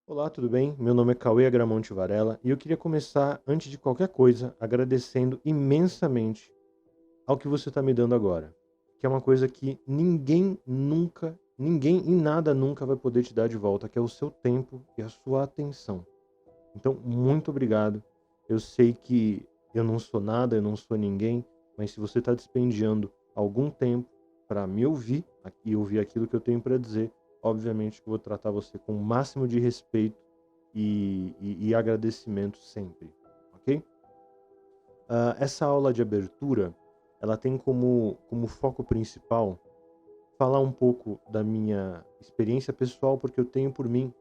Olá, tudo bem? Meu nome é Cauê Agramonte Varela e eu queria começar, antes de qualquer coisa, agradecendo imensamente ao que você está me dando agora, que é uma coisa que ninguém nunca, ninguém e nada nunca vai poder te dar de volta, que é o seu tempo e a sua atenção. Então, muito obrigado. Eu sei que eu não sou nada, eu não sou ninguém, mas se você está despendiando algum tempo para me ouvir e ouvir aquilo que eu tenho para dizer, obviamente que eu vou tratar você com o máximo de respeito e agradecimento sempre, ok? Essa aula de abertura, ela tem como foco principal falar um pouco da minha experiência pessoal, porque eu tenho por mim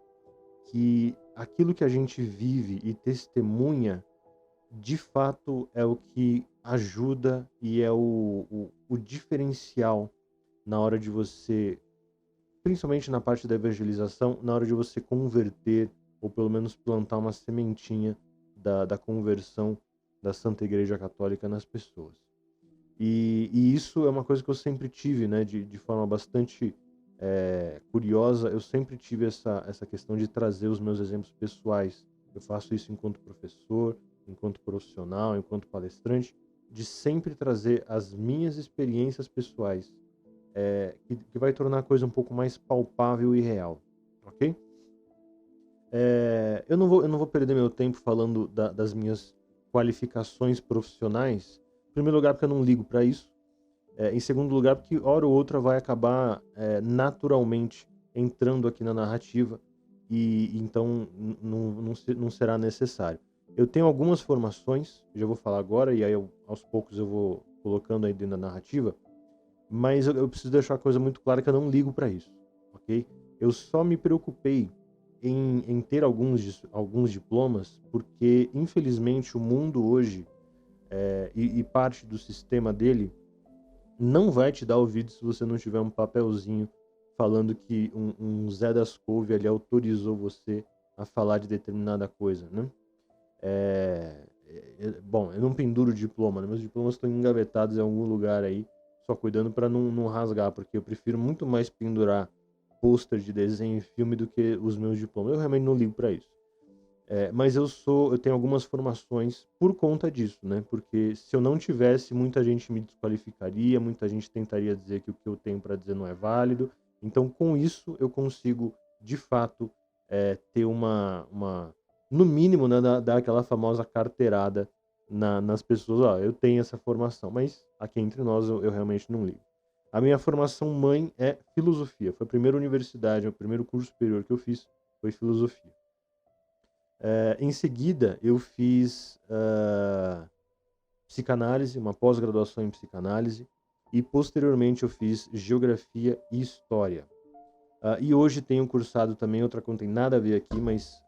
que aquilo que a gente vive e testemunha, de fato, é o que ajuda e é o diferencial na hora de você, principalmente na parte da evangelização, na hora de você converter, ou pelo menos plantar uma sementinha da conversão da Santa Igreja Católica nas pessoas. E isso é uma coisa que eu sempre tive, né, de forma bastante curiosa. Eu sempre tive essa questão de trazer os meus exemplos pessoais. Eu faço isso enquanto professor, enquanto profissional, enquanto palestrante, de sempre trazer as minhas experiências pessoais, que vai tornar a coisa um pouco mais palpável e real, ok? Eu não vou perder meu tempo falando das minhas qualificações profissionais. Em primeiro lugar, porque eu não ligo para isso. Em segundo lugar, porque hora ou outra vai acabar naturalmente entrando aqui na narrativa e então não será necessário. Eu tenho algumas formações, já vou falar agora, e aí aos poucos eu vou colocando aí dentro da narrativa, mas eu preciso deixar a coisa muito clara que eu não ligo para isso, ok? Eu só me preocupei em ter alguns diplomas, porque infelizmente o mundo hoje, e parte do sistema dele, não vai te dar ouvido se você não tiver um papelzinho falando que um Zé das Couve ali autorizou você a falar de determinada coisa, né? Bom, eu não penduro o diploma, né? Meus diplomas estão engavetados em algum lugar aí, só cuidando para não rasgar, porque eu prefiro muito mais pendurar pôster de desenho e filme do que os meus diplomas. Eu realmente não ligo para isso. Mas eu tenho algumas formações por conta disso, né? Porque se eu não tivesse, muita gente me desqualificaria, muita gente tentaria dizer que o que eu tenho para dizer não é válido. Então, com isso, eu consigo, de fato, ter no mínimo, né, dar aquela famosa carteirada nas pessoas. Ó, eu tenho essa formação, mas aqui entre nós eu realmente não ligo. A minha formação mãe é filosofia. Foi a primeira universidade, o primeiro curso superior que eu fiz foi filosofia. Em seguida, eu fiz psicanálise, uma pós-graduação em psicanálise, e posteriormente eu fiz geografia e história. E hoje tenho cursado também outra coisa, não tem nada a ver aqui, mas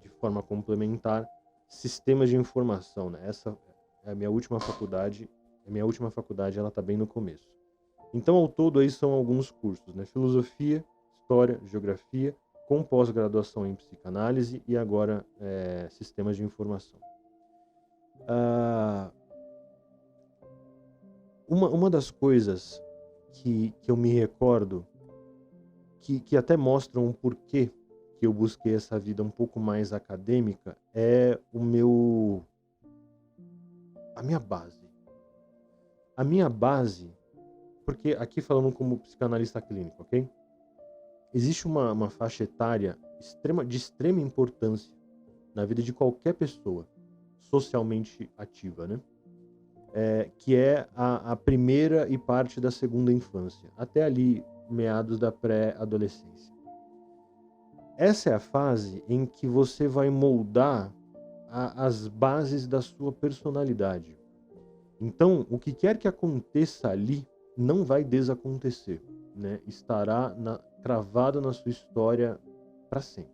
de forma complementar, sistemas de informação, né? Essa é a minha última faculdade. A minha última faculdade, ela está bem no começo. Então, ao todo, aí são alguns cursos, né? Filosofia, História, Geografia, com pós-graduação em Psicanálise e agora Sistemas de Informação. Ah, uma das coisas que eu me recordo, que até mostram o porquê que eu busquei essa vida um pouco mais acadêmica, é a minha base. A minha base, porque aqui falando como psicanalista clínico, ok? Existe uma faixa etária de extrema importância na vida de qualquer pessoa socialmente ativa, né? Que é a primeira e parte da segunda infância, até ali meados da pré-adolescência. Essa é a fase em que você vai moldar as bases da sua personalidade. Então, o que quer que aconteça ali não vai desacontecer, né? Estará cravado na sua história para sempre,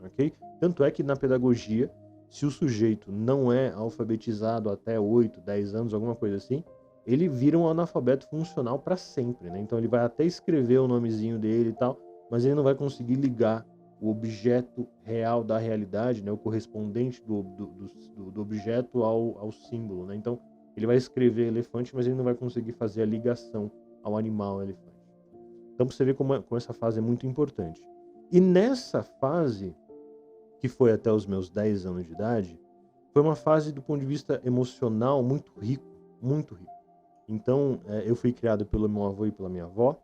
ok? Tanto é que na pedagogia, se o sujeito não é alfabetizado até 8, 10 anos, alguma coisa assim, ele vira um analfabeto funcional para sempre, né? Então ele vai até escrever o nomezinho dele e tal, mas ele não vai conseguir ligar o objeto real da realidade, né? O correspondente do objeto ao símbolo, né? Então ele vai escrever elefante, mas ele não vai conseguir fazer a ligação ao animal elefante. Então você vê como essa fase é muito importante. E nessa fase, que foi até os meus 10 anos de idade, foi uma fase do ponto de vista emocional muito rico, muito rico. Então, eu fui criado pelo meu avô e pela minha avó.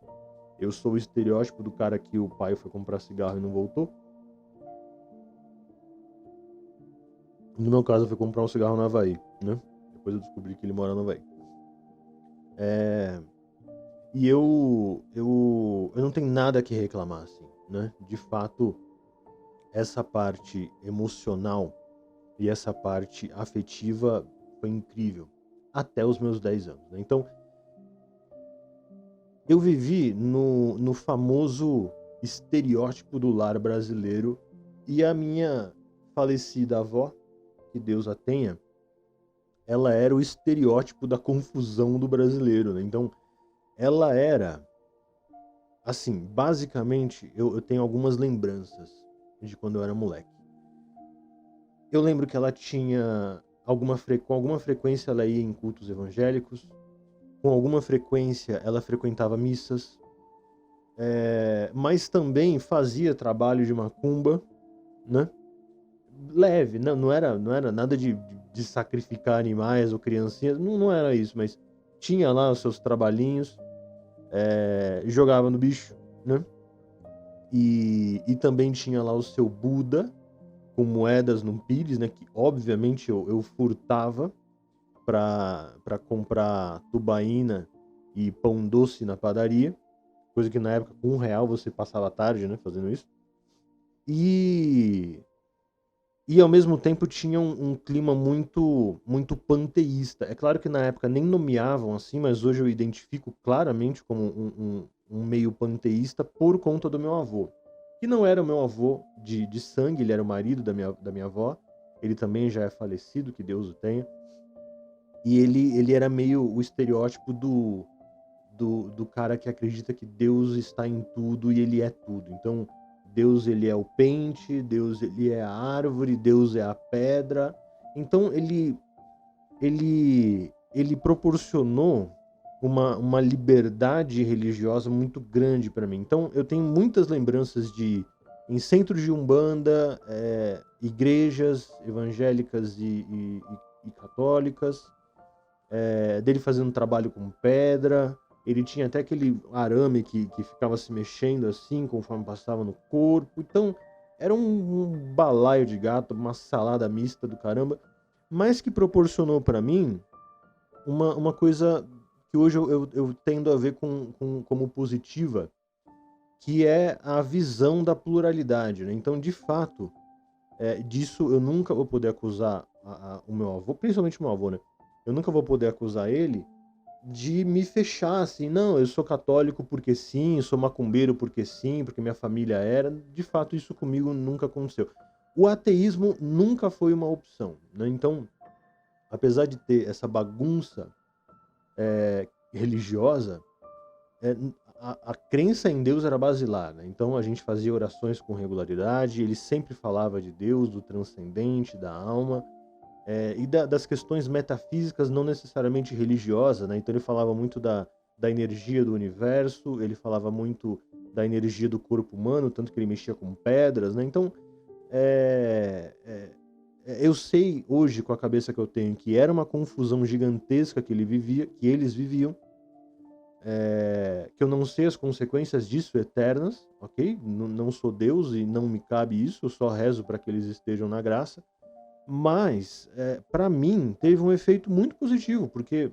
Eu sou o estereótipo do cara que o pai foi comprar cigarro e não voltou. No meu caso, eu fui comprar um cigarro no Havaí, né? Depois eu descobri que ele mora no Havaí. É, e eu não tenho nada que reclamar, assim, né? De fato, essa parte emocional e essa parte afetiva foi incrível. Até os meus 10 anos, né? Então, eu vivi no famoso estereótipo do lar brasileiro e a minha falecida avó, que Deus a tenha, ela era o estereótipo da confusão do brasileiro, né? Então, ela era, assim, basicamente, eu tenho algumas lembranças de quando eu era moleque. Eu lembro que ela tinha com alguma frequência ela ia em cultos evangélicos, com alguma frequência ela frequentava missas, mas também fazia trabalho de macumba, né? Leve, não era nada de sacrificar animais ou criancinhas, não era isso, mas tinha lá os seus trabalhinhos, jogava no bicho, né? E também tinha lá o seu Buda com moedas num pires, né? Que obviamente eu furtava pra comprar tubaína e pão doce na padaria, coisa que na época com R$ 1 você passava a tarde, né? Fazendo isso. E E ao mesmo tempo tinha um clima muito panteísta. É claro que na época nem nomeavam assim, mas hoje eu identifico claramente como um meio panteísta por conta do meu avô. Que não era o meu avô de sangue, ele era o marido da minha avó. Ele também já é falecido, que Deus o tenha. E ele era meio o estereótipo do cara que acredita que Deus está em tudo e ele é tudo. Então, Deus ele é o pente, Deus ele é a árvore, Deus é a pedra. Então ele proporcionou uma liberdade religiosa muito grande para mim. Então eu tenho muitas lembranças de em centros de umbanda, igrejas evangélicas e católicas, dele fazendo trabalho com pedra. Ele tinha até aquele arame que ficava se mexendo assim conforme passava no corpo. Então, era um balaio de gato, uma salada mista do caramba, mas que proporcionou pra mim uma coisa que hoje eu tendo a ver como positiva, que é a visão da pluralidade, né? Então, de fato, disso eu nunca vou poder acusar o meu avô, principalmente o meu avô, né? Eu nunca vou poder acusar ele de me fechar assim, não, eu sou católico porque sim, sou macumbeiro porque sim, porque minha família era. De fato, isso comigo nunca aconteceu. O ateísmo nunca foi uma opção, né? Então, apesar de ter essa bagunça religiosa, a crença em Deus era basilar, né? Então a gente fazia orações com regularidade, ele sempre falava de Deus, do transcendente, da alma, das questões metafísicas, não necessariamente religiosas, né? Então ele falava muito da energia do universo, ele falava muito da energia do corpo humano, tanto que ele mexia com pedras, né? Então, é, é, eu sei hoje, com a cabeça que eu tenho, que era uma confusão gigantesca que eles viviam, que eu não sei as consequências disso eternas, ok? Não sou Deus e não me cabe isso, eu só rezo para que eles estejam na graça. Mas, para mim, teve um efeito muito positivo, porque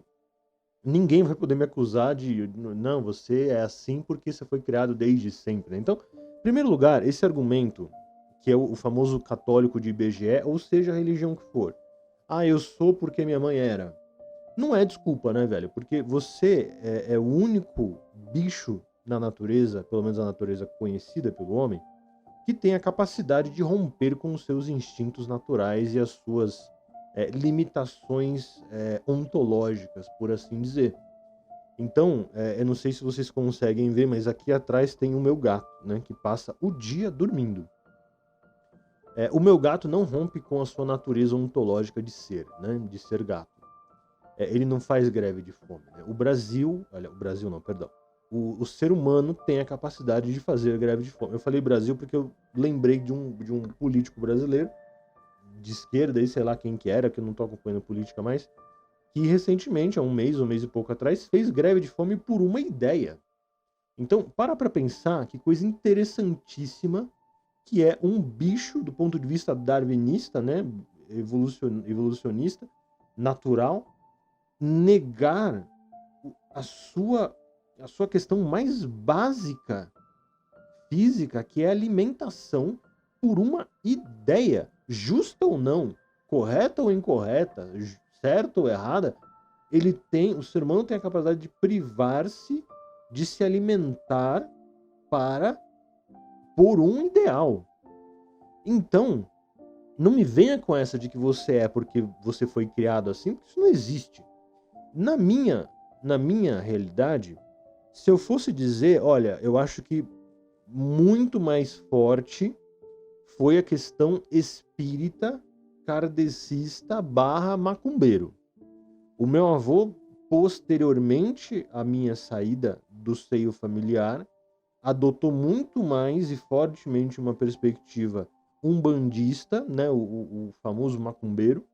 ninguém vai poder me acusar de, não, você é assim porque você foi criado desde sempre, né? Então, em primeiro lugar, esse argumento, que é o famoso católico de IBGE, ou seja, a religião que for. Ah, eu sou porque minha mãe era. Não é desculpa, né, velho? Porque você é o único bicho na natureza, pelo menos a natureza conhecida pelo homem, que tem a capacidade de romper com os seus instintos naturais e as suas limitações ontológicas, por assim dizer. Então, eu não sei se vocês conseguem ver, mas aqui atrás tem o meu gato, né, que passa o dia dormindo. O meu gato não rompe com a sua natureza ontológica de ser, né, de ser gato. Ele não faz greve de fome, né? O Brasil não, perdão. o ser humano tem a capacidade de fazer greve de fome. Eu falei Brasil porque eu lembrei de um político brasileiro, de esquerda, aí sei lá quem que era, que eu não tô acompanhando política mais, que recentemente, há um mês e pouco atrás, fez greve de fome por uma ideia. Então, para pensar que coisa interessantíssima que é um bicho do ponto de vista darwinista, né, evolucionista, natural, negar a sua questão mais básica física, que é a alimentação, por uma ideia, justa ou não, correta ou incorreta, certa ou errada, o ser humano tem a capacidade de privar-se de se alimentar para por um ideal. Então, não me venha com essa de que você é porque você foi criado assim, porque isso não existe. Na minha, na minha realidade, se eu fosse dizer, olha, eu acho que muito mais forte foi a questão espírita, kardecista barra macumbeiro. O meu avô, posteriormente à minha saída do seio familiar, adotou muito mais e fortemente uma perspectiva umbandista, né, o famoso macumbeiro,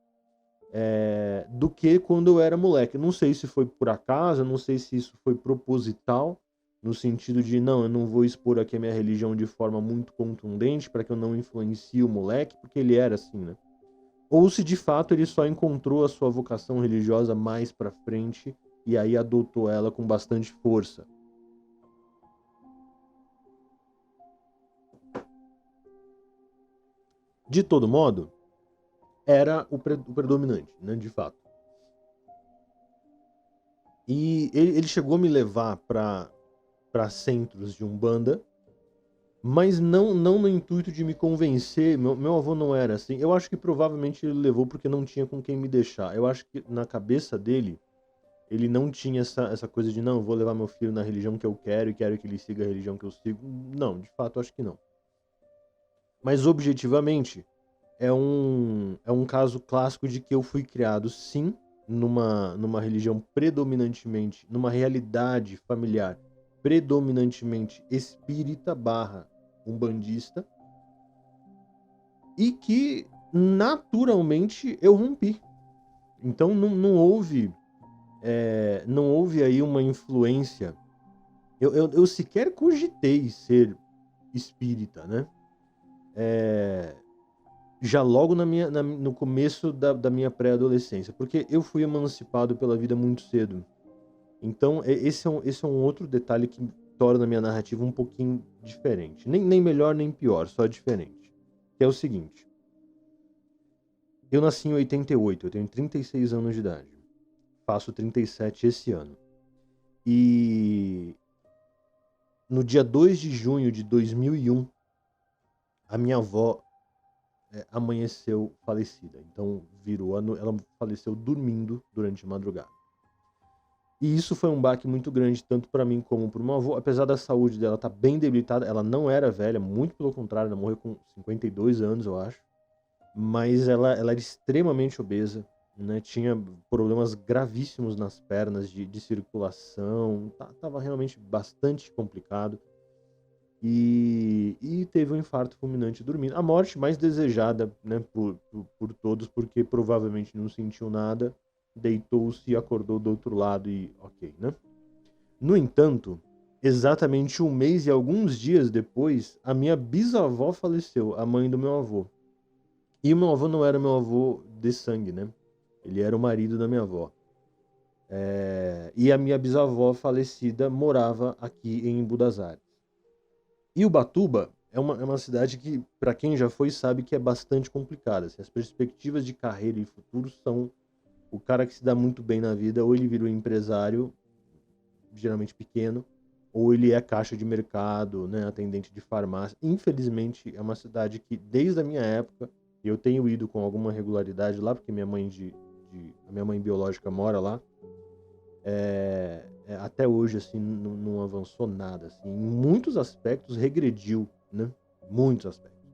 do que quando eu era moleque. Não sei se foi por acaso, não sei se isso foi proposital, no sentido de, não, eu não vou expor aqui a minha religião de forma muito contundente para que eu não influencie o moleque, porque ele era assim, né? Ou se de fato ele só encontrou a sua vocação religiosa mais pra frente e aí adotou ela com bastante força. De todo modo, era o predominante, né, de fato. E ele chegou a me levar para centros de Umbanda, mas não no intuito de me convencer. Meu avô não era assim. Eu acho que provavelmente ele levou porque não tinha com quem me deixar. Eu acho que na cabeça dele, ele não tinha essa coisa de, não, vou levar meu filho na religião que eu quero e quero que ele siga a religião que eu sigo. Não, de fato, acho que não. Mas objetivamente, é um caso clássico de que eu fui criado, sim, numa religião predominantemente, numa realidade familiar predominantemente espírita barra umbandista, e que naturalmente eu rompi. Então não houve aí uma influência. Eu sequer cogitei ser espírita, né? Já logo no começo da minha pré-adolescência, porque eu fui emancipado pela vida muito cedo. Então, esse é um outro detalhe que torna a minha narrativa um pouquinho diferente. Nem melhor nem pior, só diferente. Que é o seguinte: eu nasci em 88, eu tenho 36 anos de idade. Faço 37 esse ano. E no dia 2 de junho de 2001, a minha avó amanheceu falecida. Então, ela faleceu dormindo durante a madrugada. E isso foi um baque muito grande, tanto para mim como para o meu avô. Apesar da saúde dela estar bem debilitada, ela não era velha, muito pelo contrário, ela morreu com 52 anos, eu acho. Mas ela era extremamente obesa, né? Tinha problemas gravíssimos nas pernas de circulação, tava realmente bastante complicado. E teve um infarto fulminante dormindo. A morte mais desejada, né, por todos, porque provavelmente não sentiu nada, deitou-se e acordou do outro lado e ok, né? No entanto, exatamente um mês e alguns dias depois, a minha bisavó faleceu, a mãe do meu avô. E o meu avô não era meu avô de sangue, né? Ele era o marido da minha avó. E a minha bisavó falecida morava aqui em Budas Artes. E Ubatuba é uma cidade que, para quem já foi, sabe que é bastante complicada. Assim, as perspectivas de carreira e futuro são o cara que se dá muito bem na vida, ou ele vira um empresário, geralmente pequeno, ou ele é caixa de mercado, né, atendente de farmácia. Infelizmente, é uma cidade que, desde a minha época, eu tenho ido com alguma regularidade lá, porque a minha mãe biológica mora lá. Até hoje, assim, não avançou nada. Assim, em muitos aspectos, regrediu, né? Muitos aspectos.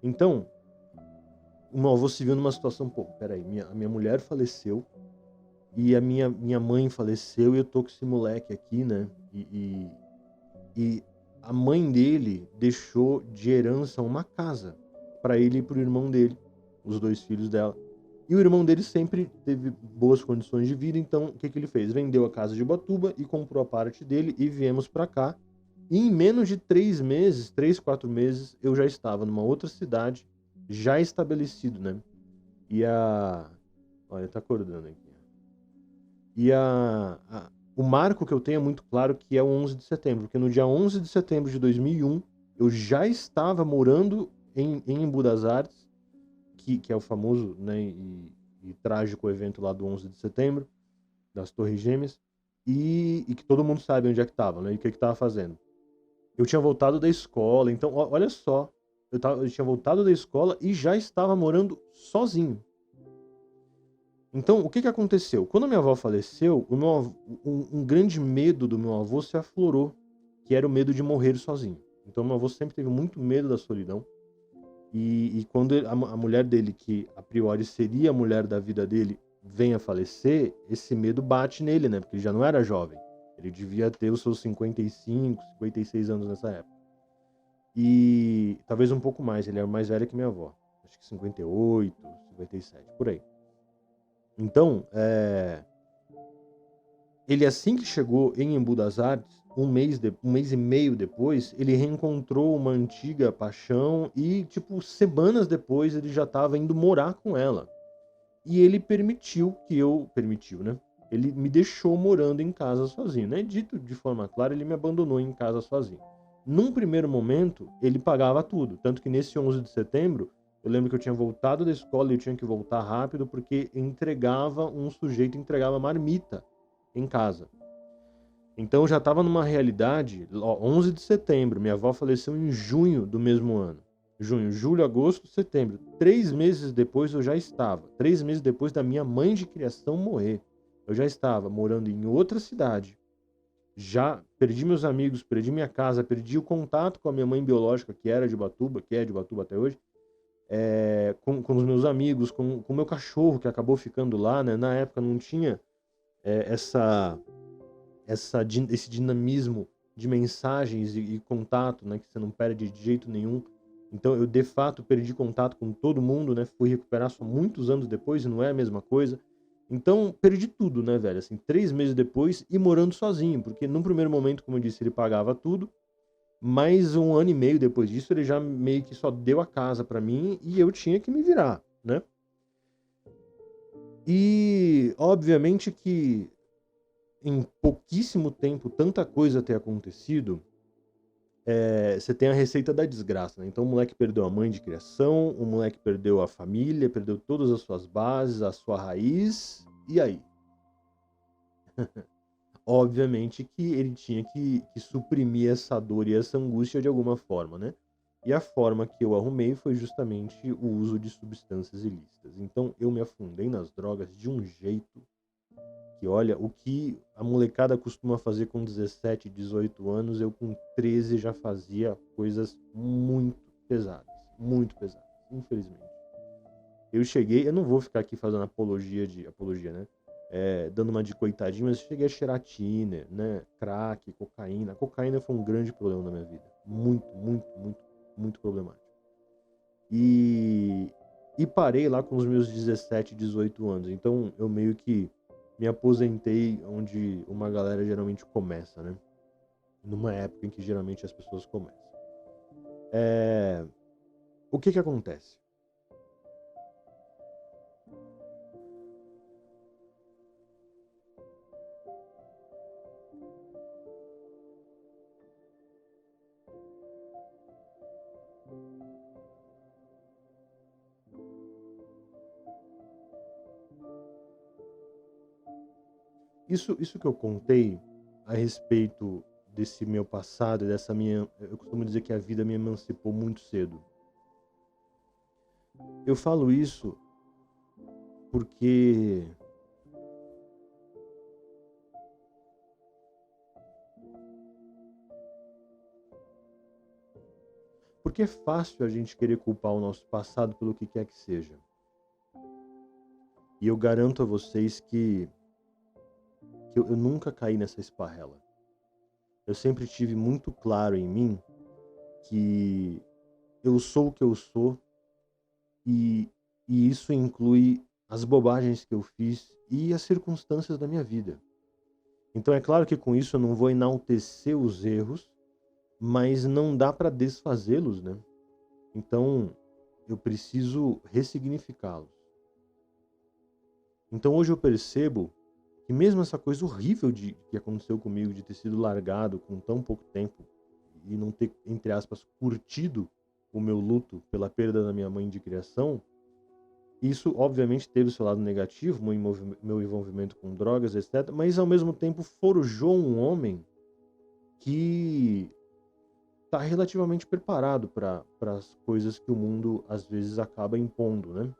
Então, o meu avô se viu numa situação, pô, peraí, a minha mulher faleceu, E a minha mãe faleceu e eu tô com esse moleque aqui, né? E a mãe dele deixou de herança uma casa para ele e pro irmão dele, os dois filhos dela. E o irmão dele sempre teve boas condições de vida, então o que que ele fez? Vendeu a casa de Ubatuba e comprou a parte dele e viemos para cá. E em menos de 3 meses, 3, 4 meses, eu já estava numa outra cidade, já estabelecido, né? E a. Olha, tá acordando aqui. E o marco que eu tenho é muito claro que é o 11 de setembro, porque no dia 11 de setembro de 2001, eu já estava morando em Embu das Artes, que é o famoso, né, e trágico evento lá do 11 de setembro, das Torres Gêmeas, e que todo mundo sabe onde é que estava, né, e o que estava fazendo. Eu tinha voltado da escola, então olha só, eu tinha voltado da escola e já estava morando sozinho. Então, o que que aconteceu? Quando a minha avó faleceu, um grande medo do meu avô se aflorou, que era o medo de morrer sozinho. Então, meu avô sempre teve muito medo da solidão. E quando a mulher dele, que a priori seria a mulher da vida dele, vem a falecer, esse medo bate nele, né? Porque ele já não era jovem. Ele devia ter os seus 55, 56 anos nessa época. E talvez um pouco mais, ele era mais velho que minha avó. Acho que 58, 57, por aí. Então, ele assim que chegou em Embu das Artes, um mês e meio depois, ele reencontrou uma antiga paixão e, tipo, semanas depois ele já estava indo morar com ela. E ele permitiu, né? Ele me deixou morando em casa sozinho, né? Dito de forma clara, ele me abandonou em casa sozinho. Num primeiro momento, ele pagava tudo, tanto que nesse 11 de setembro, eu lembro que eu tinha voltado da escola e eu tinha que voltar rápido porque um sujeito entregava marmita em casa. Então eu já estava numa realidade, 11 de setembro, minha avó faleceu em junho do mesmo ano. Junho, julho, agosto, setembro. 3 meses depois eu já estava. 3 meses depois da minha mãe de criação morrer. Eu já estava morando em outra cidade. Já perdi meus amigos, perdi minha casa, perdi o contato com a minha mãe biológica, que era de Ubatuba, que é de Ubatuba até hoje. Com os meus amigos, com o meu cachorro que acabou ficando lá, né? Na época não tinha é, essa esse dinamismo de mensagens e contato, né, que você não perde de jeito nenhum. Então eu de fato perdi contato com todo mundo, né? Fui recuperar só muitos anos depois e não é a mesma coisa. Então perdi tudo, né, velho? Assim, 3 meses depois e morando sozinho, porque num primeiro momento, como eu disse, ele pagava tudo, mas um ano e meio depois disso ele já meio que só deu a casa pra mim e eu tinha que me virar, né? E obviamente que em pouquíssimo tempo tanta coisa ter acontecido, você tem a receita da desgraça, né? Então o moleque perdeu a mãe de criação, o moleque perdeu a família, perdeu todas as suas bases, a sua raiz, e aí? Obviamente que ele tinha que suprimir essa dor e essa angústia de alguma forma, né? E a forma que eu arrumei foi justamente o uso de substâncias ilícitas. Então eu me afundei nas drogas de um jeito que, olha, o que a molecada costuma fazer com 17, 18 anos, eu com 13 já fazia coisas muito pesadas, infelizmente. Eu cheguei, eu não vou ficar aqui fazendo apologia, né? Dando uma de coitadinho, mas eu cheguei a cheirar tiner, né? Crack, cocaína. A cocaína foi um grande problema na minha vida. Muito, muito, muito, muito problemático. E, e parei lá com os meus 17, 18 anos. Então eu meio que me aposentei onde uma galera geralmente começa, né? Numa época em que geralmente as pessoas começam. O que que acontece? Isso que eu contei a respeito desse meu passado, dessa minha. Eu costumo dizer que a vida me emancipou muito cedo. Eu falo isso porque. Porque é fácil a gente querer culpar o nosso passado pelo que quer que seja. E eu garanto a vocês que que eu nunca caí nessa esparrela. Eu sempre tive muito claro em mim que eu sou o que eu sou e, e isso inclui as bobagens que eu fiz e as circunstâncias da minha vida. Então é claro que com isso eu não vou enaltecer os erros, mas não dá para desfazê-los, né? Então eu preciso ressignificá-los. Então hoje eu percebo que mesmo essa coisa horrível que aconteceu comigo, de ter sido largado com tão pouco tempo e não ter, entre aspas, curtido o meu luto pela perda da minha mãe de criação, isso obviamente teve o seu lado negativo, meu envolvimento com drogas, etc. Mas ao mesmo tempo forjou um homem que está relativamente preparado para as coisas que o mundo às vezes acaba impondo, né?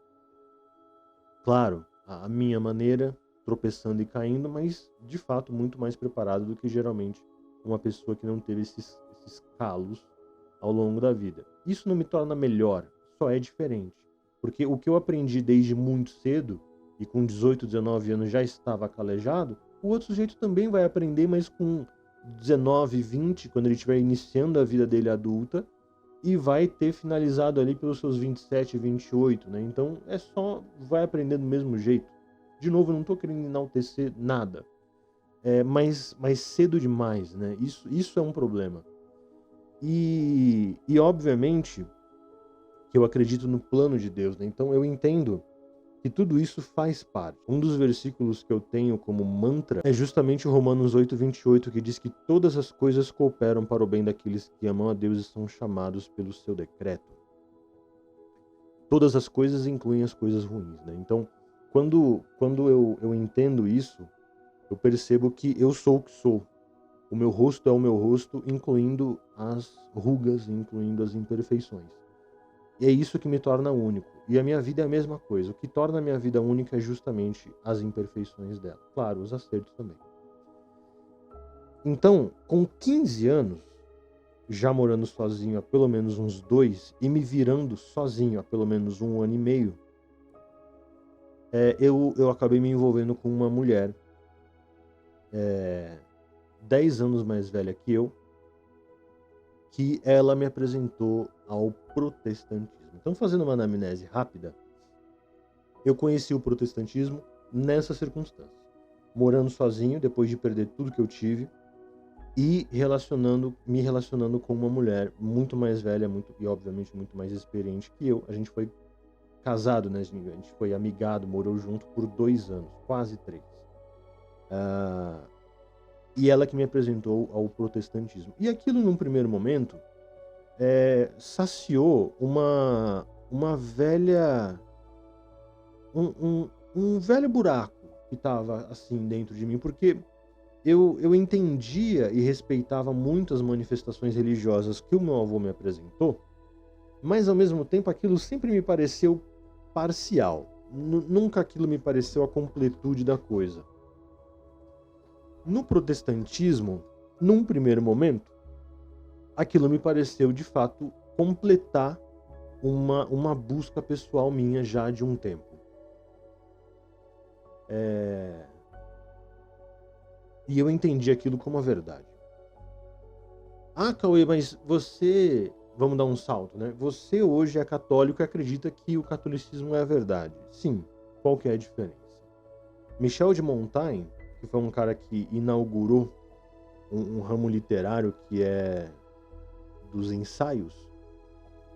Claro, a minha maneira, tropeçando e caindo, mas de fato muito mais preparado do que geralmente uma pessoa que não teve esses calos ao longo da vida. Isso não me torna melhor, só é diferente. Porque o que eu aprendi desde muito cedo, e com 18, 19 anos já estava calejado, o outro sujeito também vai aprender, mas com 19, 20, quando ele estiver iniciando a vida dele adulta, e vai ter finalizado ali pelos seus 27, 28, né? Então é só, vai aprender do mesmo jeito. De novo, eu não tô querendo enaltecer nada, mas cedo demais, né? Isso é um problema. E obviamente que eu acredito no plano de Deus, né? Então eu entendo que tudo isso faz parte. Um dos versículos que eu tenho como mantra é justamente o Romanos 8:28, que diz que todas as coisas cooperam para o bem daqueles que amam a Deus e são chamados pelo seu decreto. Todas as coisas incluem as coisas ruins, né? Então, quando eu entendo isso, eu percebo que eu sou o que sou. O meu rosto é o meu rosto, incluindo as rugas, incluindo as imperfeições. E é isso que me torna único. E a minha vida é a mesma coisa. O que torna a minha vida única é justamente as imperfeições dela. Claro, os acertos também. Então, com 15 anos, já morando sozinho há pelo menos uns 2 e me virando sozinho há pelo menos 1 ano e meio, eu acabei me envolvendo com uma mulher 10 anos mais velha que eu, que ela me apresentou ao protestantismo. Então, fazendo uma anamnese rápida, eu conheci o protestantismo nessa circunstância. Morando sozinho, depois de perder tudo que eu tive, e me relacionando com uma mulher muito mais velha, e obviamente muito mais experiente que eu. A gente foi casado, né? A gente foi amigado, morou junto por 2 anos, quase 3. E ela que me apresentou ao protestantismo. E aquilo, num primeiro momento, saciou uma velha um velho buraco que estava assim dentro de mim, porque eu entendia e respeitava muito as manifestações religiosas que o meu avô me apresentou, mas ao mesmo tempo aquilo sempre me pareceu parcial. Nunca aquilo me pareceu a completude da coisa. No protestantismo, num primeiro momento, aquilo me pareceu de fato completar uma busca pessoal minha já de um tempo. E eu entendi aquilo como a verdade. Ah, Cauê, mas você... Vamos dar um salto, né? Você hoje é católico e acredita que o catolicismo é a verdade. Sim. Qual que é a diferença? Michel de Montaigne, que foi um cara que inaugurou um ramo literário que é dos ensaios,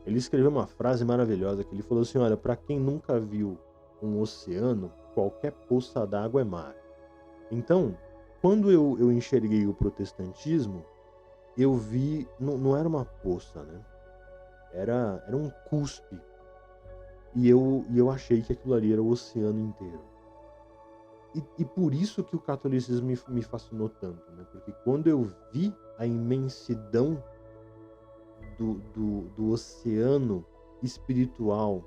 ele escreveu uma frase maravilhosa que ele falou assim: olha, para quem nunca viu um oceano, qualquer poça d'água é mar. Então, quando eu enxerguei o protestantismo, eu vi, não era uma poça, né? Era um cuspe. E eu achei que aquilo ali era o oceano inteiro. E por isso que o catolicismo me fascinou tanto, né? Porque quando eu vi a imensidão do oceano espiritual,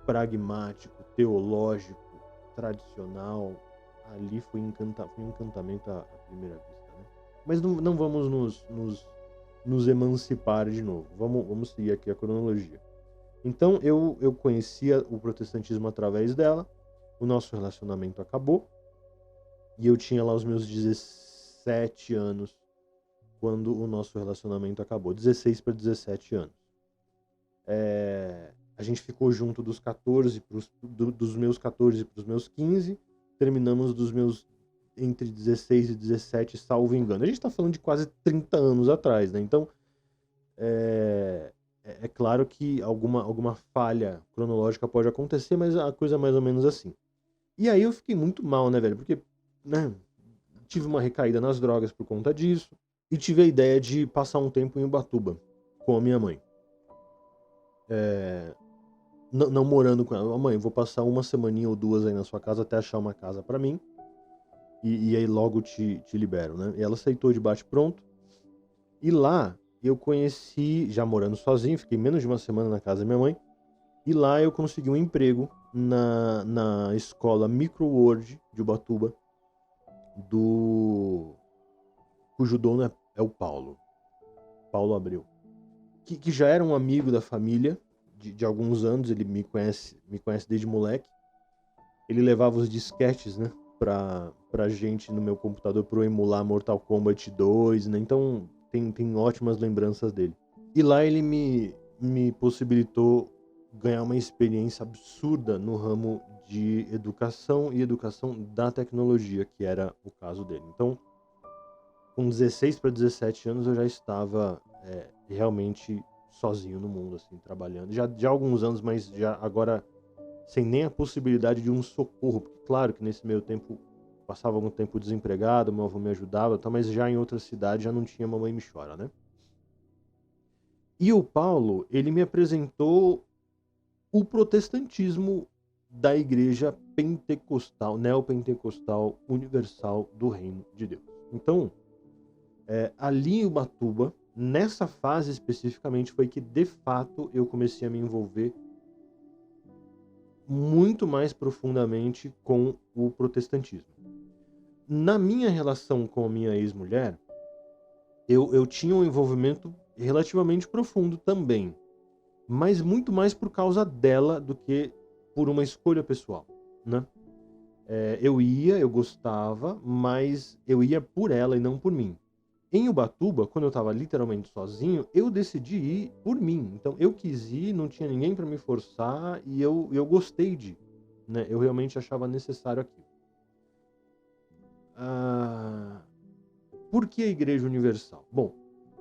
pragmático, teológico, tradicional, ali foi um encantamento à primeira vista, né? Mas não vamos nos emancipar de novo. Vamos seguir aqui a cronologia. Então eu conhecia o protestantismo através dela, o nosso relacionamento acabou, E eu tinha lá os meus 17 anos quando o nosso relacionamento acabou. 16 para 17 anos. A gente ficou junto dos 14 dos meus 14 para os meus 15. Terminamos dos meus entre 16 e 17, salvo engano. A gente está falando de quase 30 anos atrás, né? Então, é claro que alguma falha cronológica pode acontecer, mas a coisa é mais ou menos assim. E aí eu fiquei muito mal, né, velho? Porque, né, tive uma recaída nas drogas por conta disso. E tive a ideia de passar um tempo em Ubatuba com a minha mãe. Não morando com ela. Mãe, vou passar uma semaninha ou duas aí na sua casa até achar uma casa pra mim. E aí logo te libero, né? E ela aceitou de bate-pronto. E lá eu conheci, já morando sozinho, fiquei menos de uma semana na casa da minha mãe. E lá eu consegui um emprego na escola Microworld de Ubatuba, cujo dono é o Paulo Abreu, que já era um amigo da família de alguns anos. Ele me conhece desde moleque. Ele levava os disquetes, né, pra gente no meu computador para eu emular Mortal Kombat 2, né? Então tem ótimas lembranças dele. E lá ele me possibilitou ganhar uma experiência absurda no ramo de educação e educação da tecnologia, que era o caso dele. Então, com 16 para 17 anos eu já estava realmente sozinho no mundo, assim, trabalhando. Já há alguns anos, mas já agora sem nem a possibilidade de um socorro. Porque, claro que nesse meio tempo passava algum tempo desempregado, meu avô me ajudava, tá, mas já em outra cidade já não tinha Mamãe Me Chora, né? E o Paulo, ele me apresentou o protestantismo da igreja pentecostal, neopentecostal universal do Reino de Deus. Então, ali em Ubatuba, nessa fase especificamente, foi que de fato eu comecei a me envolver muito mais profundamente com o protestantismo. Na minha relação com a minha ex-mulher, eu tinha um envolvimento relativamente profundo também, mas muito mais por causa dela do que por uma escolha pessoal, né? Eu gostava, mas eu ia por ela e não por mim. Em Ubatuba, quando eu estava literalmente sozinho, eu decidi ir por mim. Então eu quis ir, não tinha ninguém para me forçar e eu gostei de ir, né? Eu realmente achava necessário aquilo. Por que a Igreja Universal? Bom,